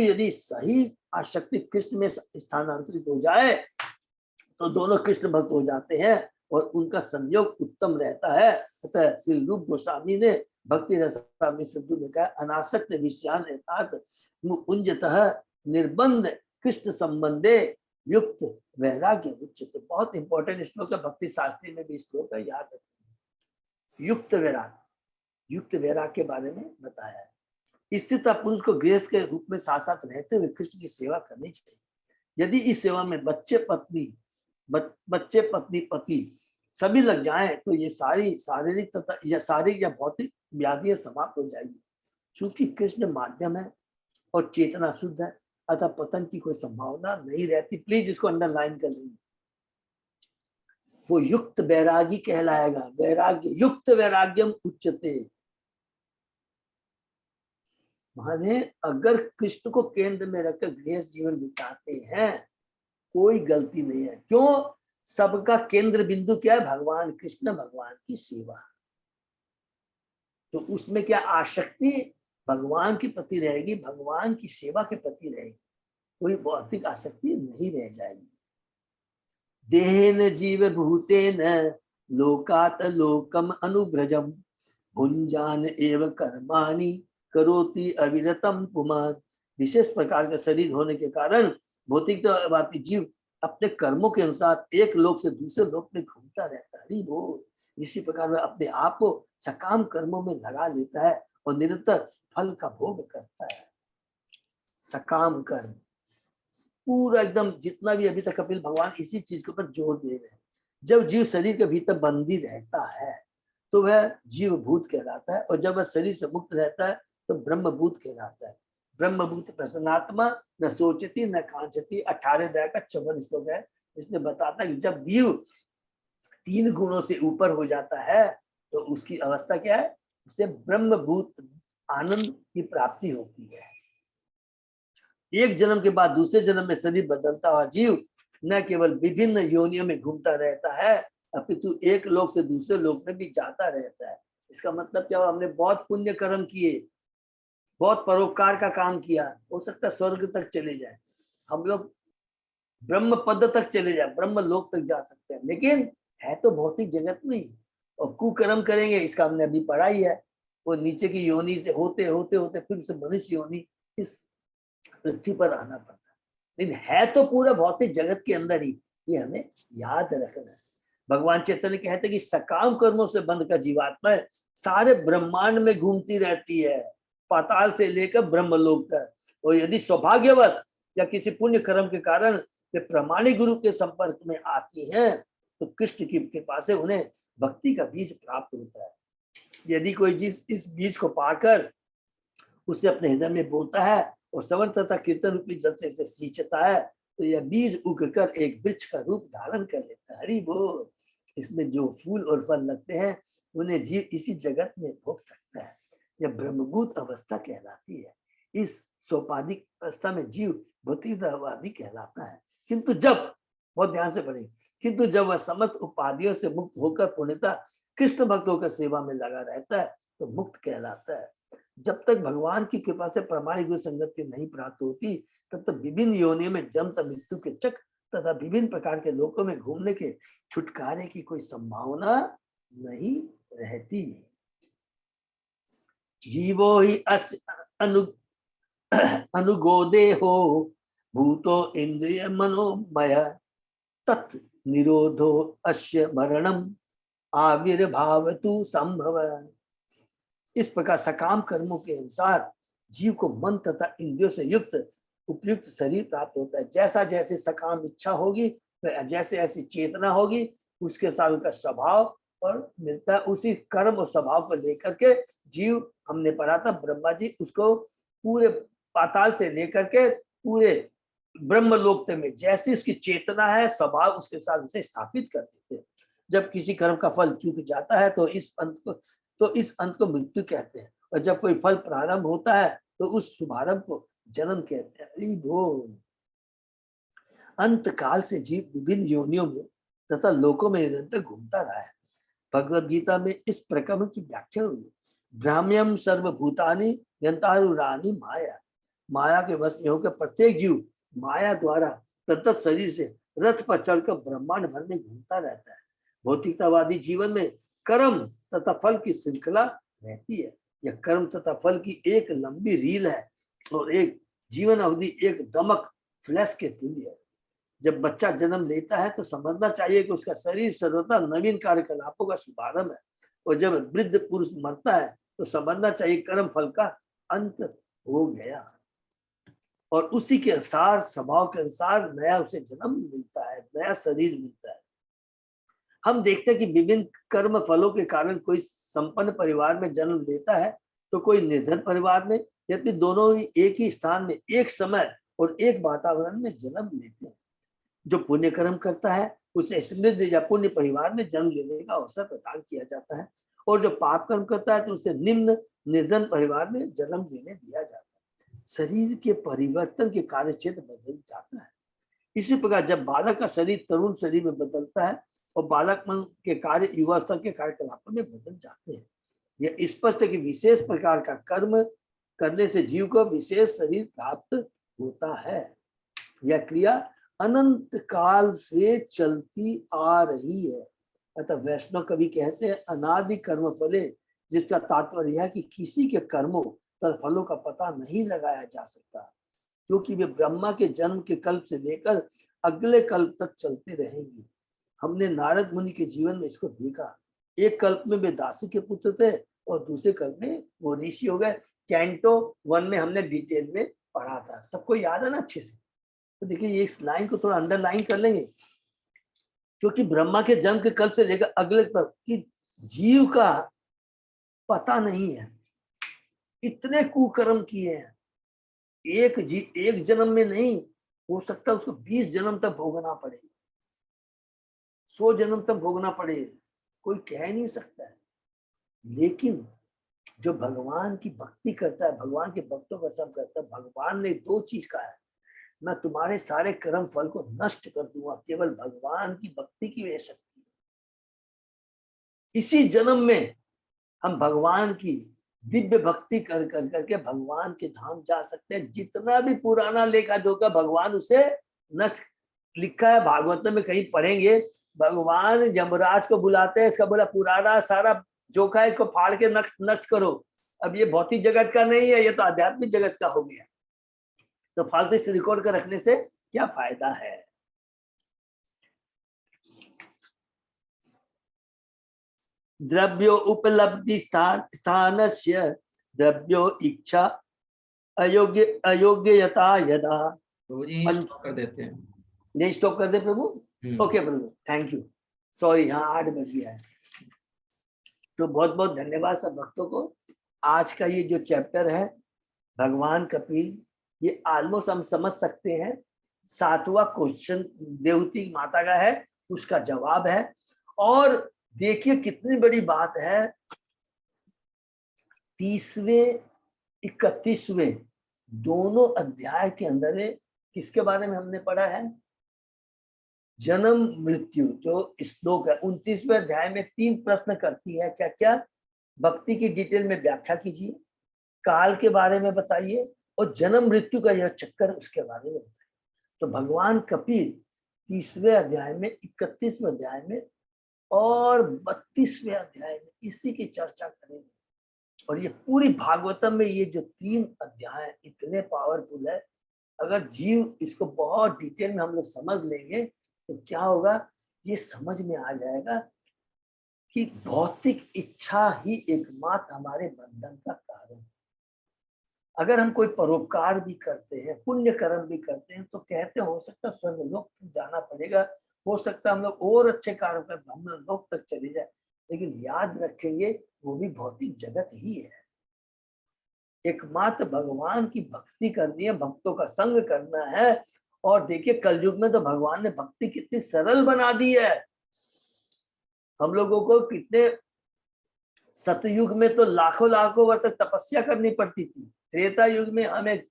[SPEAKER 3] यदि सही आसक्ति कृष्ण में स्थानांतरित हो जाए तो दोनों कृष्ण भक्त हो जाते हैं और उनका संयोग उत्तम रहता है। अतः श्री रूप गोस्वामी ने भक्ति रसामृत सिंधु में कहा, अनासक्त विषयान पुंजतः निर्बंध कृष्ण संबंधे युक्त वैराग्य उच्चते। बहुत इंपॉर्टेंट श्लोक है, भक्ति शास्त्री में भी श्लोक है, याद रखिए। युक्त वैराग्य के बारे में बताया है। स्त्री तथा पुरुष को गृहस्थ के रूप में साथ साथ रहते हुए कृष्ण की सेवा करनी चाहिए। यदि इस सेवा में बच्चे पत्नी पति सभी लग जाएं तो ये सारी शारीरिक या भौतिक व्याधियां समाप्त हो जाएगी। चूंकि कृष्ण माध्यम है और चेतना शुद्ध है, अतः पतन की कोई संभावना नहीं रहती। प्लीज इसको अंडरलाइन कर लीजिए। वो युक्त वैरागी कहलाएगा। वैराग्य युक्त वैराग्यम उच्चते। माने अगर कृष्ण को केंद्र में रखकर गृहस्थ जीवन बिताते हैं, कोई गलती नहीं है। क्यों? सबका केंद्र बिंदु क्या है? भगवान कृष्ण, भगवान की सेवा। तो उसमें क्या आसक्ति भगवान के प्रति रहेगी, भगवान की सेवा के प्रति रहेगी, कोई भौतिक आसक्ति नहीं रह जाएगी। देहेन जीव भूतेन लोकात लोकम अनुभ्रजम भुंजान एव कर्माणि करोति अविरतम पुमान। विशेष प्रकार का शरीर होने के कारण भौतिकवादी जीव अपने कर्मों के अनुसार एक लोक से दूसरे लोक में घूमता रहता है। वो इसी प्रकार वह अपने आप को सकाम कर्मों में लगा लेता है और निरंतर फल का भोग करता है। सकाम कर्म पूरा एकदम जितना भी अभी तक कपिल भगवान इसी चीज के ऊपर जोर दे रहे हैं। जब जीव शरीर के भीतर बंदी रहता है तो वह जीव भूत कहलाता है, और जब वह शरीर से मुक्त रहता है तो ब्रह्म भूत कहलाता है। ब्रह्मभूत प्रसन्नात्मा न सोचती न कांचती। 18 अध्याय का 54 श्लोक है। इसमें बताता है कि जब जीव 3 गुणों से ऊपर हो जाता है तो उसकी अवस्था क्या है? उसे ब्रह्मभूत आनंद की प्राप्ति होती है। एक जन्म के बाद दूसरे जन्म में शरीर बदलता हुआ जीव न केवल विभिन्न योनियों में घूमता रहता है, अपितु एक लोक से दूसरे लोक में भी जाता रहता है। इसका मतलब क्या हुआ? हमने बहुत पुण्य कर्म किए, बहुत परोपकार का काम किया, हो सकता है स्वर्ग तक चले जाए, हम लोग ब्रह्म पद तक चले जाए, ब्रह्म लोक तक जा सकते हैं, लेकिन है तो भौतिक जगत में ही। और कुकर्म करेंगे, इसका हमने अभी पढ़ा ही है, वो नीचे की योनि से होते होते होते फिर से मनुष्य योनि इस पृथ्वी पर आना पड़ता है, लेकिन है तो पूरा भौतिक जगत के अंदर ही, ये हमें याद रखना है। भगवान चैतन्य कहते हैं कि सकाम कर्मों से बंध कर जीवात्मा सारे ब्रह्मांड में घूमती रहती है, पाताल से लेकर ब्रह्मलोक तक। और यदि सौभाग्यवश या किसी पुण्य कर्म के कारण वे प्रामाणिक गुरु के संपर्क में आती हैं, तो कृष्ण की कृपा से उन्हें भक्ति का बीज प्राप्त होता है। यदि कोई जिस इस बीज को पाकर उसे अपने हृदय में बोता है और श्रवण तथा कीर्तन रूपी जल से इसे सींचता है, तो यह बीज उगकर एक वृक्ष का रूप धारण कर लेता है। हरि बोल। इसमें जो फूल और फल लगते हैं उन्हें जीव इसी जगत में भोग सकता है। यह ब्रह्मभूत अवस्था कहलाती है। इस सोपाधिक अवस्था में जीव भौतिकवादी कहलाता है। किंतु जब, बहुत ध्यान से पढ़ें, किंतु जब वह समस्त उपाधियों से मुक्त होकर पूर्णतः कृष्ण भक्तों की सेवा में लगा रहता है तो मुक्त कहलाता है। जब तक भगवान की कृपा से प्रामाणिक गुरु संगति नहीं प्राप्त होती, तब तक विभिन्न योनियों में जन्म तथा मृत्यु के चक्र तथा विभिन्न प्रकार के लोकों में घूमने के छुटकारे की कोई संभावना नहीं रहती। जीवो ही अनुगोदे हो भूतो इंद्रिय मनोमय तत् निरोधो अस्य मरणम आविर्भावतु संभव। इस प्रकार सकाम कर्मों के अनुसार जीव को मन तथा इंद्रियों से युक्त उपयुक्त शरीर प्राप्त होता है। जैसा जैसे सकाम इच्छा होगी, जैसे ऐसी चेतना होगी, उसके साथ उसका स्वभाव और मिलता है। उसी कर्म और स्वभाव को लेकर के जीव, हमने पढ़ा था ब्रह्मा जी उसको पूरे पाताल से लेकर के पूरे ब्रह्मलोक में जैसी उसकी चेतना है, स्वभाव, उसके साथ उसे स्थापित कर देते हैं। जब किसी कर्म का फल चूक जाता है तो इस अंत को मृत्यु कहते हैं, और जब कोई फल प्रारंभ होता है तो उस शुभारंभ को जन्म कहते हैं। अंत काल से जीव विभिन्न योनियों में तथा लोकों में निरंतर घूमता रहा है। भगवद गीता में इस प्रकरण की व्याख्या हुई है। भ्राम्यम सर्वभूतानि यंतारुरानी माया। माया के वश में होकर प्रत्येक जीव माया द्वारा तत्त शरीर से रथ पर चढ़कर ब्रह्मांड भर में घूमता रहता है। भौतिकतावादी जीवन में कर्म तथा फल की श्रृंखला रहती है। यह कर्म तथा फल की एक लंबी रील है और एक जीवन अवधि एक दमक फ्लैश के तुल्य है। जब बच्चा जन्म लेता है तो समझना चाहिए कि उसका शरीर सर्वथा नवीन कार्यकलापों का शुभारंभ है, और जब वृद्ध पुरुष मरता है तो समझना चाहिए कर्म फल का अंत हो गया, और उसी के अनुसार स्वभाव के अनुसार नया उसे जन्म मिलता है, नया शरीर मिलता है। हम देखते हैं कि विभिन्न कर्म फलों के कारण कोई संपन्न परिवार में जन्म लेता है तो कोई निर्धन परिवार में, जबकि दोनों ही एक ही स्थान में एक समय और एक वातावरण में जन्म लेते हैं। जो पुण्य कर्म करता है उसे समृद्ध या पुण्य परिवार में जन्म लेने का अवसर प्रदान किया जाता है, और जो पाप कर्म करता है तो उसे निम्न निर्धन परिवार में जन्म लेने दिया जाता है। शरीर के परिवर्तन के कार्य क्षेत्र बदल जाता है। इसी प्रकार जब बालक का शरीर तरुण शरीर में बदलता है और बालक मन के कार्य युवा स्तर के कार्यकलापों में बदल जाते हैं। यह स्पष्ट है कि विशेष प्रकार का कर्म करने से जीव को विशेष शरीर प्राप्त होता है। यह क्रिया अनंत काल से चलती आ रही है। अतः वैष्णव कवि कहते हैं अनादि कर्म फले, जिसका तात्पर्य है कि किसी के कर्मों तथा फलों का पता नहीं लगाया जा सकता, क्योंकि वे ब्रह्मा के जन्म के कल्प से लेकर अगले कल्प तक चलते रहेंगे। हमने नारद मुनि के जीवन में इसको देखा। एक कल्प में वे दासी के पुत्र थे और दूसरे कल्प में वो ऋषि हो गए। कैंटो 1 में हमने डिटेल में पढ़ा था, सबको याद है ना अच्छे से? तो देखिए इस लाइन को थोड़ा अंडरलाइन कर लेंगे, क्योंकि ब्रह्मा के जन्म के कल्प से लेकर अगले तक की जीव का पता नहीं है। इतने कुकर्म किए हैं, एक जन्म में नहीं, हो सकता है उसको 20 जन्म तक भोगना पड़े, 100 जन्म तक भोगना पड़े, कोई कह नहीं सकता है। लेकिन जो भगवान की भक्ति करता है, भगवान के भक्तों का संग करता है, भगवान ने दो चीज कहा है, मैं तुम्हारे सारे कर्म फल को नष्ट कर दूंगा, केवल भगवान की भक्ति की वजह शक्ति है। इसी जन्म में हम भगवान की दिव्य भक्ति कर करके भगवान के धाम जा सकते हैं। जितना भी पुराना लेखा जोखा भगवान उसे नष्ट, लिखा है भागवत में कहीं पढ़ेंगे, भगवान यमराज को बुलाते हैं, इसका बोला पुराना सारा जोखा है, इसको फाड़ के नष्ट करो। अब ये भौतिक जगत का नहीं है, ये तो आध्यात्मिक जगत का हो गया, तो फालतू इस रिकॉर्ड कर रखने से क्या फायदा है। द्रव्यो उपलब्धि स्थानस्य द्रव्यो इच्छा अयोग्य यथा यदा।
[SPEAKER 2] प्रभु जी stop कर देते हैं।
[SPEAKER 3] नहीं स्टॉप कर दे प्रभु? ओके प्रभु, थैंक यू, सॉरी, हाँ 8 बज गया है। तो बहुत बहुत धन्यवाद सब भक्तों को। आज का ये जो चैप्टर है भगवान कपिल, ये ऑलमोस्ट हम समझ सकते हैं। 7वां क्वेश्चन देवती माता का है, उसका जवाब है। और देखिए कितनी बड़ी बात है, 30वें 31वें दोनों अध्याय के अंदर किसके बारे में हमने पढ़ा है? जन्म मृत्यु। जो श्लोक है 29वें अध्याय में 3 प्रश्न करती है, क्या क्या? भक्ति की डिटेल में व्याख्या कीजिए, काल के बारे में बताइए, और जन्म मृत्यु का यह चक्कर उसके बारे में बताइए। तो भगवान कपिल 30वें अध्याय में, 31वें अध्याय में और 32वें अध्याय में इसी की चर्चा करेंगे। और ये पूरी भागवतम में ये जो 3 अध्याय इतने पावरफुल है, अगर जीव इसको बहुत डिटेल में हम लोग समझ लेंगे तो क्या होगा, ये समझ में आ जाएगा कि भौतिक इच्छा ही एकमात्र हमारे बंधन का कारण। अगर हम कोई परोपकार भी करते हैं, पुण्य कर्म भी करते हैं, तो कहते हो सकता स्वर्गलोक तक जाना पड़ेगा, हो सकता हम लोग और अच्छे कार्य कर हम लोक तक चले जाए, लेकिन याद रखेंगे वो भी भौतिक जगत ही है। एकमात्र भगवान की भक्ति करनी है, भक्तों का संग करना है। और देखिए कलयुग में तो भगवान ने भक्ति कितनी सरल बना दी है। हम लोगों को कितने, सतयुग में तो लाखों लाखों वर्ष तक तपस्या करनी पड़ती थी, त्रेता युग में हमें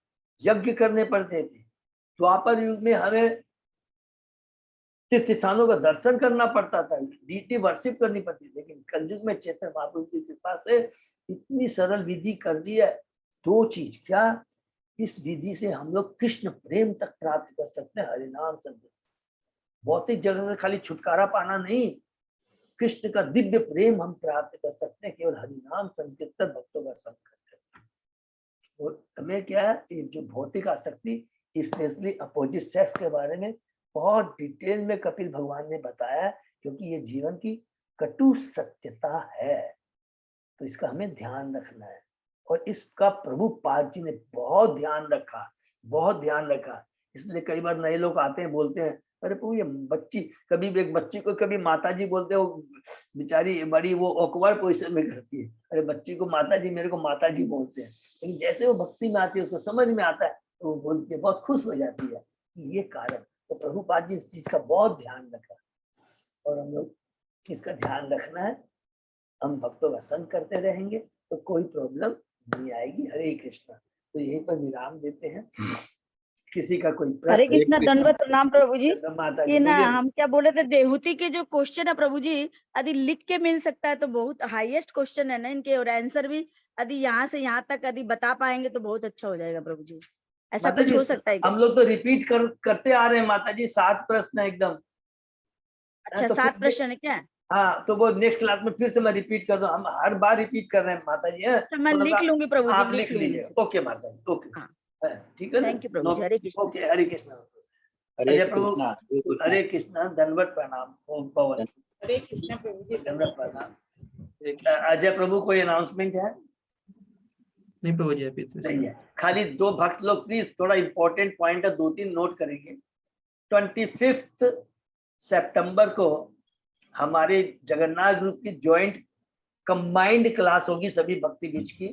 [SPEAKER 3] यज्ञ करने पड़ते थे, द्वापर युग में हमें तीर्थ स्थानों का दर्शन करना पड़ता था, डीटी वर्शिप करनी पड़ती, लेकिन कलयुग में चैतन्य महाप्रभु की कृपा से इतनी सरल विधि कर दी है। 2 चीज, क्या? इस विधि से हम लोग कृष्ण प्रेम तक प्राप्त कर सकते हैं, हरिनाम संकीर्तन। भौतिक जगत से खाली छुटकारा पाना नहीं, कृष्ण का दिव्य प्रेम हम प्राप्त कर सकते हैं केवल हरिनाम संकीर्तन भक्तों का संग करके। और हमें क्या है, ये जो भौतिक आसक्ति, स्पेशली अपोजिट सेक्स के बारे में बहुत डिटेल में कपिल भगवान ने बताया, क्योंकि ये जीवन की कटु सत्यता है, तो इसका हमें ध्यान रखना है। और इसका प्रभुपाद जी ने बहुत ध्यान रखा, बहुत ध्यान रखा। इसलिए कई बार नए लोग आते हैं, बोलते हैं अरे प्रभु ये बच्ची, कभी एक बच्ची को कभी माता जी बोलते हैं, वो बेचारी बड़ी वो ऑकवर्ड पोजीशन में करती है, अरे बच्ची को माता जी, मेरे को माता जी बोलते हैं। लेकिन जैसे वो भक्ति में आती है, उसको समझ में आता है, तो वो बोलती है, बहुत खुश हो जाती है कि ये कारण। तो प्रभुपाद जी इस चीज का बहुत ध्यान रखा, और हम लोग इसका ध्यान रखना है। हम भक्तों का संग करते रहेंगे तो कोई प्रॉब्लम नहीं आएगी। हरे कृष्णा। तो यहीं पर विराम देते हैं। किसी का कोई प्रश्न?
[SPEAKER 5] हरे कृष्णा, दंडवत प्रणाम प्रभु जी।
[SPEAKER 3] माता जी
[SPEAKER 5] ये ना
[SPEAKER 3] बोलिए।
[SPEAKER 5] हम क्या बोले थे, देहूति के जो क्वेश्चन है प्रभु जी, यदि लिख के मिल सकता है तो बहुत हाईएस्ट क्वेश्चन है ना इनके, और आंसर भी यदि यहाँ से यहाँ तक यदि बता पाएंगे तो बहुत अच्छा हो जाएगा प्रभु जी। ऐसा
[SPEAKER 3] माता
[SPEAKER 5] कुछ
[SPEAKER 3] जी
[SPEAKER 5] हो सकता है क्या?
[SPEAKER 3] हम लोग तो रिपीट करते आ रहे हैं माता जी, 7 प्रश्न है एकदम।
[SPEAKER 5] अच्छा,
[SPEAKER 3] तो
[SPEAKER 5] 7 प्रश्न है क्या?
[SPEAKER 3] हाँ, तो वो नेक्स्ट क्लास में फिर से मैं रिपीट कर दूं। हम हर बार रिपीट कर रहे हैं माता जी।
[SPEAKER 5] अच्छा, मैं लिख लूंगी प्रभु जी,
[SPEAKER 3] आप लिख लीजिए। ओके माता जी, ओके,
[SPEAKER 5] हाँ।
[SPEAKER 3] ठीक है ना?
[SPEAKER 5] थैंक यू प्रभु जी। हरे कृष्णा।
[SPEAKER 3] ओके, हरे कृष्णा।
[SPEAKER 4] हरे
[SPEAKER 3] अजय प्रभु,
[SPEAKER 4] कृष्णा।
[SPEAKER 3] हरे कृष्णा, दंडवत प्रणाम। ओम पवन।
[SPEAKER 5] हरे कृष्णा प्रभु जी।
[SPEAKER 3] दंडवत प्रणाम। अजय प्रभु कोई अनाउंसमेंट है?
[SPEAKER 2] नहीं प्रभु जी, अभी तो
[SPEAKER 3] नहीं है। खाली 2 भक्त लोग प्लीज, थोड़ा इंपॉर्टेंट पॉइंट है, 2-3 नोट करेंगे। 25 सितंबर को हमारे जगन्नाथ ग्रुप की ज्वाइंट कंबाइंड क्लास होगी सभी भक्ति बीच की।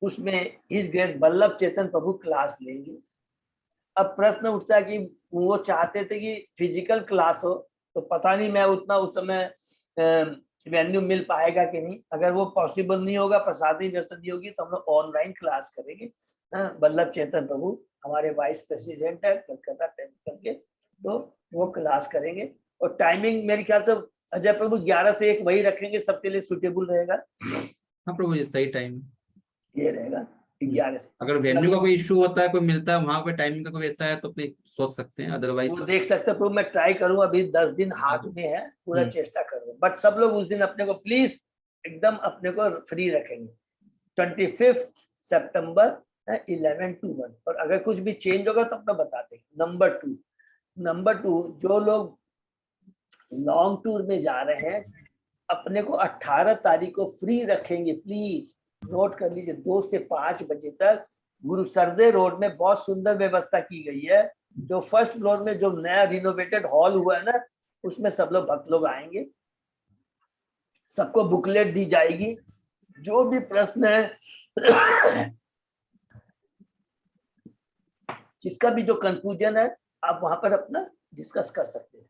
[SPEAKER 3] उसमें हिज ग्रेस वल्लभ चेतन प्रभु क्लास लेंगे। अब प्रश्न उठता है कि वो चाहते थे कि फिजिकल क्लास हो, तो पता नहीं मैं उतना उस समय वेन्यू मिल पाएगा कि नहीं। अगर वो पॉसिबल नहीं होगा, प्रसादी व्यवस्था नहीं होगी, तो हम लोग ऑनलाइन क्लास करेंगे। वल्लभ चेतन प्रभु हमारे वाइस प्रेसिडेंट है कलकत्ता टेम्पल के, तो वो क्लास करेंगे। और टाइमिंग मेरे ख्याल से अजय प्रभु 11 से 1 वही रखेंगे, सबके लिए सुटेबल रहेगा।
[SPEAKER 2] हाँ प्रभु जी, सही टाइम।
[SPEAKER 3] ये रहेगा 11 से।
[SPEAKER 2] अगर वेन्यू का कोई इशू होता है, कोई मिलता है वहां पे टाइमिंग का कोई ऐसा है तो अपने सोच सकते हैं, अदरवाइज
[SPEAKER 3] वो देख सकते हैं प्रभु। मैं ट्राई करूँ, अभी 10 दिन हाथ में है, पूरा चेष्टा करूँ। बट सब लोग उस दिन अपने को प्लीज एकदम अपने को फ्री रखेंगे। 25 सितंबर 11 to 1। और अगर कुछ भी चेंज होगा तो अपना बताते हैं। नंबर टू, जो लोग लॉन्ग टूर में जा रहे हैं, अपने को 18 तारीख को फ्री रखेंगे। प्लीज नोट कर लीजिए, 2 से 5 बजे तक गुरु सरदे रोड में बहुत सुंदर व्यवस्था की गई है। जो फर्स्ट फ्लोर में जो नया रिनोवेटेड हॉल हुआ है ना, उसमें सब लोग भक्त लोग आएंगे। सबको बुकलेट दी जाएगी। जो भी प्रश्न है, जिसका भी जो कंफ्यूजन है, आप वहां पर अपना डिस्कस कर सकते हैं।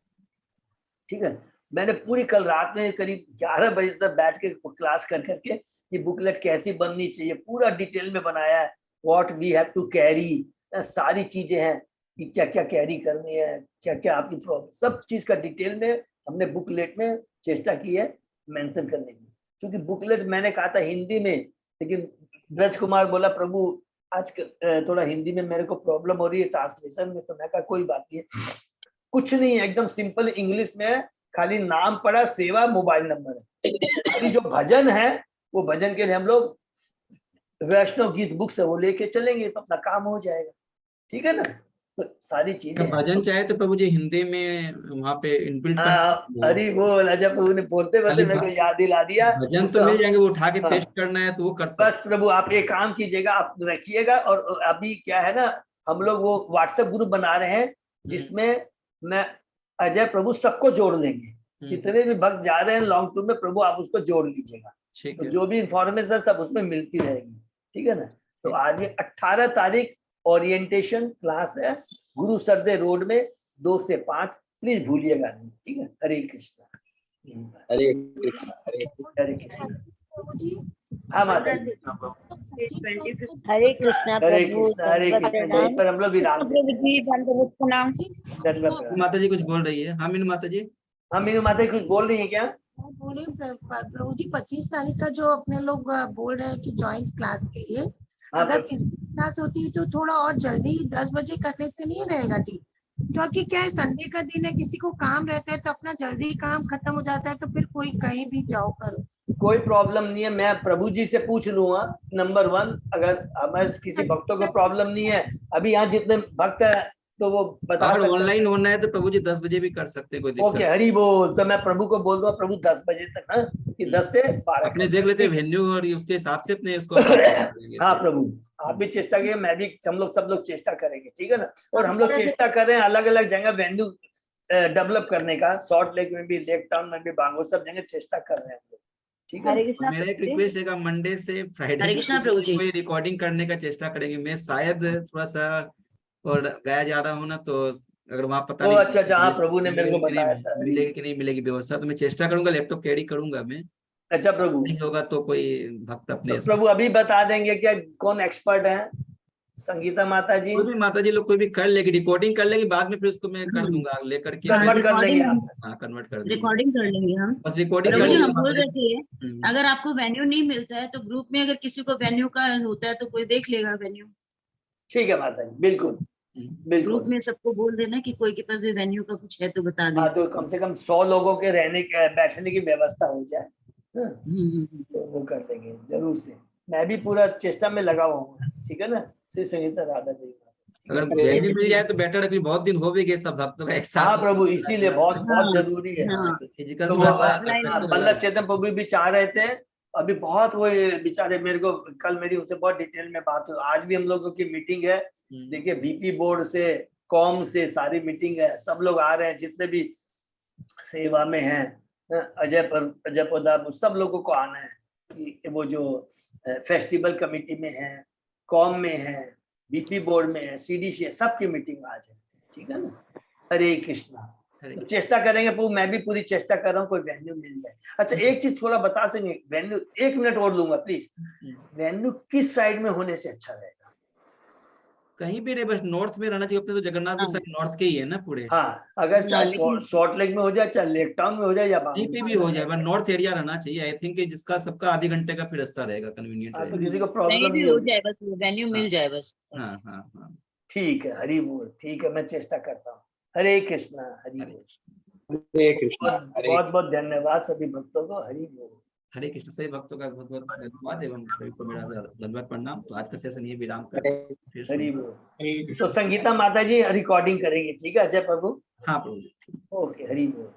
[SPEAKER 3] ठीक है। मैंने पूरी कल रात में करीब 11 बजे तक बैठ के क्लास कर करके ये बुकलेट कैसी बननी चाहिए पूरा डिटेल में बनाया है। What we have to carry, सारी चीजें हैं कि क्या क्या कैरी करनी है, क्या क्या आपकी प्रॉब्लम, सब चीज का डिटेल में हमने बुकलेट में चेष्टा की है मेंशन करने की। क्योंकि बुकलेट मैंने कहा था हिंदी में, लेकिन ब्रज कुमार बोला प्रभु आज थोड़ा हिंदी में मेरे को प्रॉब्लम हो रही है ट्रांसलेशन में। तो मैं कहा कोई बात नहीं है, कुछ नहीं है, एकदम सिंपल इंग्लिश में है। खाली नाम पड़ा, सेवा, मोबाइल नंबर है। खाली जो भजन है वो भजन के लिए हम लोग वैष्णव गीत बुक से वो लेके चलेंगे तो अपना काम हो जाएगा। ठीक है ना। तो सारी चीजें
[SPEAKER 2] भजन चाहे तो प्रभु जी हिंदी में वहाँ पे इनबिल्ट कर सकते हैं।
[SPEAKER 3] अरे वो राजा प्रभु ने बोलते बोलते मेरे को याद दिला दिया।
[SPEAKER 2] भजन तो मिल जाएंगे, वो उठा के टेस्ट करना है तो वो कर सकते।
[SPEAKER 3] बस प्रभु आप एक काम कीजिएगा, आप रखिएगा। और अभी क्या है ना, हम लोग वो व्हाट्सएप ग्रुप बना रहे हैं जिसमें मैं अजय प्रभु सबको जोड़ लेंगे। जितने भी भक्त जा रहे हैं लॉन्ग टूर में, प्रभु आप उसको जोड़ लीजिएगा। तो जो भी इंफॉर्मेशन सब उसमें मिलती रहेगी। ठीक है ना। तो आज में 18 तारीख ओरिएंटेशन क्लास है गुरु सरदे रोड में 2 से 5। प्लीज भूलिएगा नहीं। ठीक है। हरे कृष्णा।
[SPEAKER 6] हरे कृष्णा।
[SPEAKER 3] हरे कृष्णा। हाँ माता जी।
[SPEAKER 5] हरे कृष्णा
[SPEAKER 3] हरे
[SPEAKER 5] प्रभु,
[SPEAKER 3] कृष्णा। हरे कृष्णा। यहीं पर हम लोग विराम देते हैं।
[SPEAKER 2] माता जी कुछ बोल रही है। हाँ मीनू माता जी।
[SPEAKER 3] हाँ मीनू माता जी कुछ बोल रही है क्या?
[SPEAKER 7] बोले प्रभु जी 25 तारीख का जो अपने लोग बोल रहे हैं कि जॉइंट क्लास के लिए, अगर फिजिकल क्लास होती है तो थोड़ा और जल्दी 10 बजे करने से नहीं रहेगा ठीक? क्योंकि क्या है, संडे का दिन है, किसी को काम रहता है तो अपना जल्दी काम खत्म हो जाता है, तो फिर कोई कहीं भी जाओ करो।
[SPEAKER 3] कोई प्रॉब्लम नहीं है, मैं प्रभु जी से पूछ लूंगा। नंबर 1, अगर हमारे किसी भक्तों को प्रॉब्लम नहीं है, अभी यहाँ जितने भक्त है तो वो बता सकते हैं।
[SPEAKER 2] ऑनलाइन होना है तो प्रभु जी 10 बजे भी कर सकते हैं, कोई दिक्कत।
[SPEAKER 3] ओके हरी बोल। तो मैं प्रभु को बोल दूंगा प्रभु 10 बजे तक, हाँ कि 10 से 12
[SPEAKER 2] अपने देख लेते हैं वेन्यू और उसके हिसाब से अपने उसको
[SPEAKER 3] हाँ प्रभु आप भी चेष्टा करिए, मैं भी, हम लोग सब लोग चेष्टा करेंगे। ठीक है ना। और हम लोग चेष्टा कर रहे हैं अलग अलग जगह वेन्यू डेवलप करने का। सॉल्ट लेक में भी, लेक टाउन में भी, बांगो, सब जगह चेष्टा कर रहे हैं हम लोग। ठीक है।
[SPEAKER 2] मेरा एक रिक्वेस्ट रहेगा, मंडे से फ्राइडे कोई रिकॉर्डिंग करने का चेष्टा करेंगे। मैं शायद थोड़ा सा और गया जा रहा हूँ ना, तो अगर वहाँ पता नहीं
[SPEAKER 3] अच्छा जहाँ प्रभु ने मेरे को बताया था
[SPEAKER 2] मिलेगी कि नहीं मिलेगी व्यवस्था, तो मैं चेष्टा करूंगा, लैपटॉप कैरी करूंगा मैं।
[SPEAKER 3] अच्छा प्रभु
[SPEAKER 2] नहीं होगा तो कोई भक्त अपने
[SPEAKER 3] तो प्रभु अभी बता देंगे क्या कौन एक्सपर्ट है? संगीता माता जी,
[SPEAKER 2] कोई भी माता जी लोग कोई भी कर लेगी, रिकॉर्डिंग कर लेगी, बाद में फिर उसको मैं कर दूंगा लेकर के।
[SPEAKER 3] कन्वर्ट कर लेंगे आप?
[SPEAKER 2] हाँ कन्वर्ट कर देंगे,
[SPEAKER 8] रिकॉर्डिंग कर लेंगे हम।
[SPEAKER 2] बस रिकॉर्डिंग
[SPEAKER 8] प्रभु
[SPEAKER 2] कर
[SPEAKER 8] जी हम
[SPEAKER 2] लेंगे।
[SPEAKER 8] बोल रहे थे अगर आपको वेन्यू नहीं मिलता है तो ग्रुप में अगर किसी को वेन्यू का होता है तो कोई देख लेगा वेन्यू।
[SPEAKER 3] ठीक है माता जी, बिल्कुल बिल्कुल।
[SPEAKER 8] ग्रुप में सबको बोल देना कि कोई के पास भी वेन्यू का कुछ है तो बता दें।
[SPEAKER 3] हाँ तो कम से कम 100 लोगों के रहने के बैठने की व्यवस्था हो जाए। तो वो कर देंगे जरूर से। मैं भी पूरा चेष्टा में लगा हुआ हूँ। ठीक है ना। श्री संगीता राधा देवी।
[SPEAKER 2] अगर वेन्यू मिल जाए तो बेटर है, बहुत दिन हो भी गए सब भक्तों का एक साथ।
[SPEAKER 3] हाँ प्रभु इसीलिए बहुत बहुत जरूरी है।
[SPEAKER 2] फिजिकल
[SPEAKER 3] तो
[SPEAKER 2] थोड़ा सा
[SPEAKER 3] वल्लभ चेतन प्रभु भी चाह रहे थे। अभी बहुत वो बेचारे, मेरे को कल मेरी उनसे बहुत डिटेल में बात हुई। आज भी हम लोगों की मीटिंग है। देखिए बीपी बोर्ड से, कॉम से सारी मीटिंग है। सब लोग आ रहे हैं जितने भी सेवा में हैं। अजय प्रताप सब लोगों को आना है। कि वो जो फेस्टिवल कमेटी में है, कॉम में है, बीपी बोर्ड में है, सीडीसी है, सबकी मीटिंग आज है। ठीक है ना। हरे कृष्णा।
[SPEAKER 2] हरे
[SPEAKER 3] तो
[SPEAKER 2] कृष्ण।
[SPEAKER 3] चेष्टा करेंगे प्रभु, मैं भी पूरी चेष्टा कर रहा हूँ कोई वेन्यू मिल जाए। अच्छा एक चीज थोड़ा बता सकेंगे, वेन्यू 1 मिनट और लूंगा प्लीज, वेन्यू किस साइड में होने से अच्छा रहेगा?
[SPEAKER 2] कहीं भी रहे, बस नॉर्थ में रहना चाहिए। अपने तो जगन्नाथपुर
[SPEAKER 8] हाँ।
[SPEAKER 2] साइड नॉर्थ के ही है ना पूरे,
[SPEAKER 3] हाँ अगर
[SPEAKER 8] हाँ,
[SPEAKER 3] चाहे
[SPEAKER 8] लेकिन
[SPEAKER 3] शॉर्ट लेग में हो जाए, चाहे लेक टाउन में हो जाए, या
[SPEAKER 2] कहीं पे भी हो जाए, बस नॉर्थ एरिया रहना चाहिए। आई थिंक जिसका सबका आधे घंटे का फिर रास्ता रहेगा, कन्वीनियंट
[SPEAKER 3] हाँ, तो
[SPEAKER 2] रहेगा।
[SPEAKER 3] किसी को
[SPEAKER 8] कहीं
[SPEAKER 3] प्रॉब्लम
[SPEAKER 8] भी
[SPEAKER 3] नहीं
[SPEAKER 8] हो
[SPEAKER 3] होगी।
[SPEAKER 8] जाए, बस वेन्यू मिल
[SPEAKER 2] हाँ।
[SPEAKER 8] जाए बस।
[SPEAKER 2] हाँ हाँ हाँ।
[SPEAKER 3] ठीक है, हरि बोल, ठीक है, मैं चेष्टा करता हूँ। हरे कृष्णा, हरि
[SPEAKER 2] हरे
[SPEAKER 3] बोल।
[SPEAKER 4] हरे कृष्णा हरे
[SPEAKER 3] बहुत बहुत धन्यवाद सभी भक्तों को, हरि बोल।
[SPEAKER 2] हरे कृष्ण। सभी भक्तों का बहुत बहुत धन्यवाद एवं सभी को मेरा दंडवत प्रणाम। तो आज का सेशन ये विराम कर
[SPEAKER 4] हरे
[SPEAKER 2] फिर
[SPEAKER 3] हरि
[SPEAKER 2] सुन।
[SPEAKER 3] बोल। तो संगीता माता जी रिकॉर्डिंग करेंगी, ठीक है अजय प्रभु?
[SPEAKER 2] हाँ प्रभु जी।
[SPEAKER 3] ओके, हरि बोल।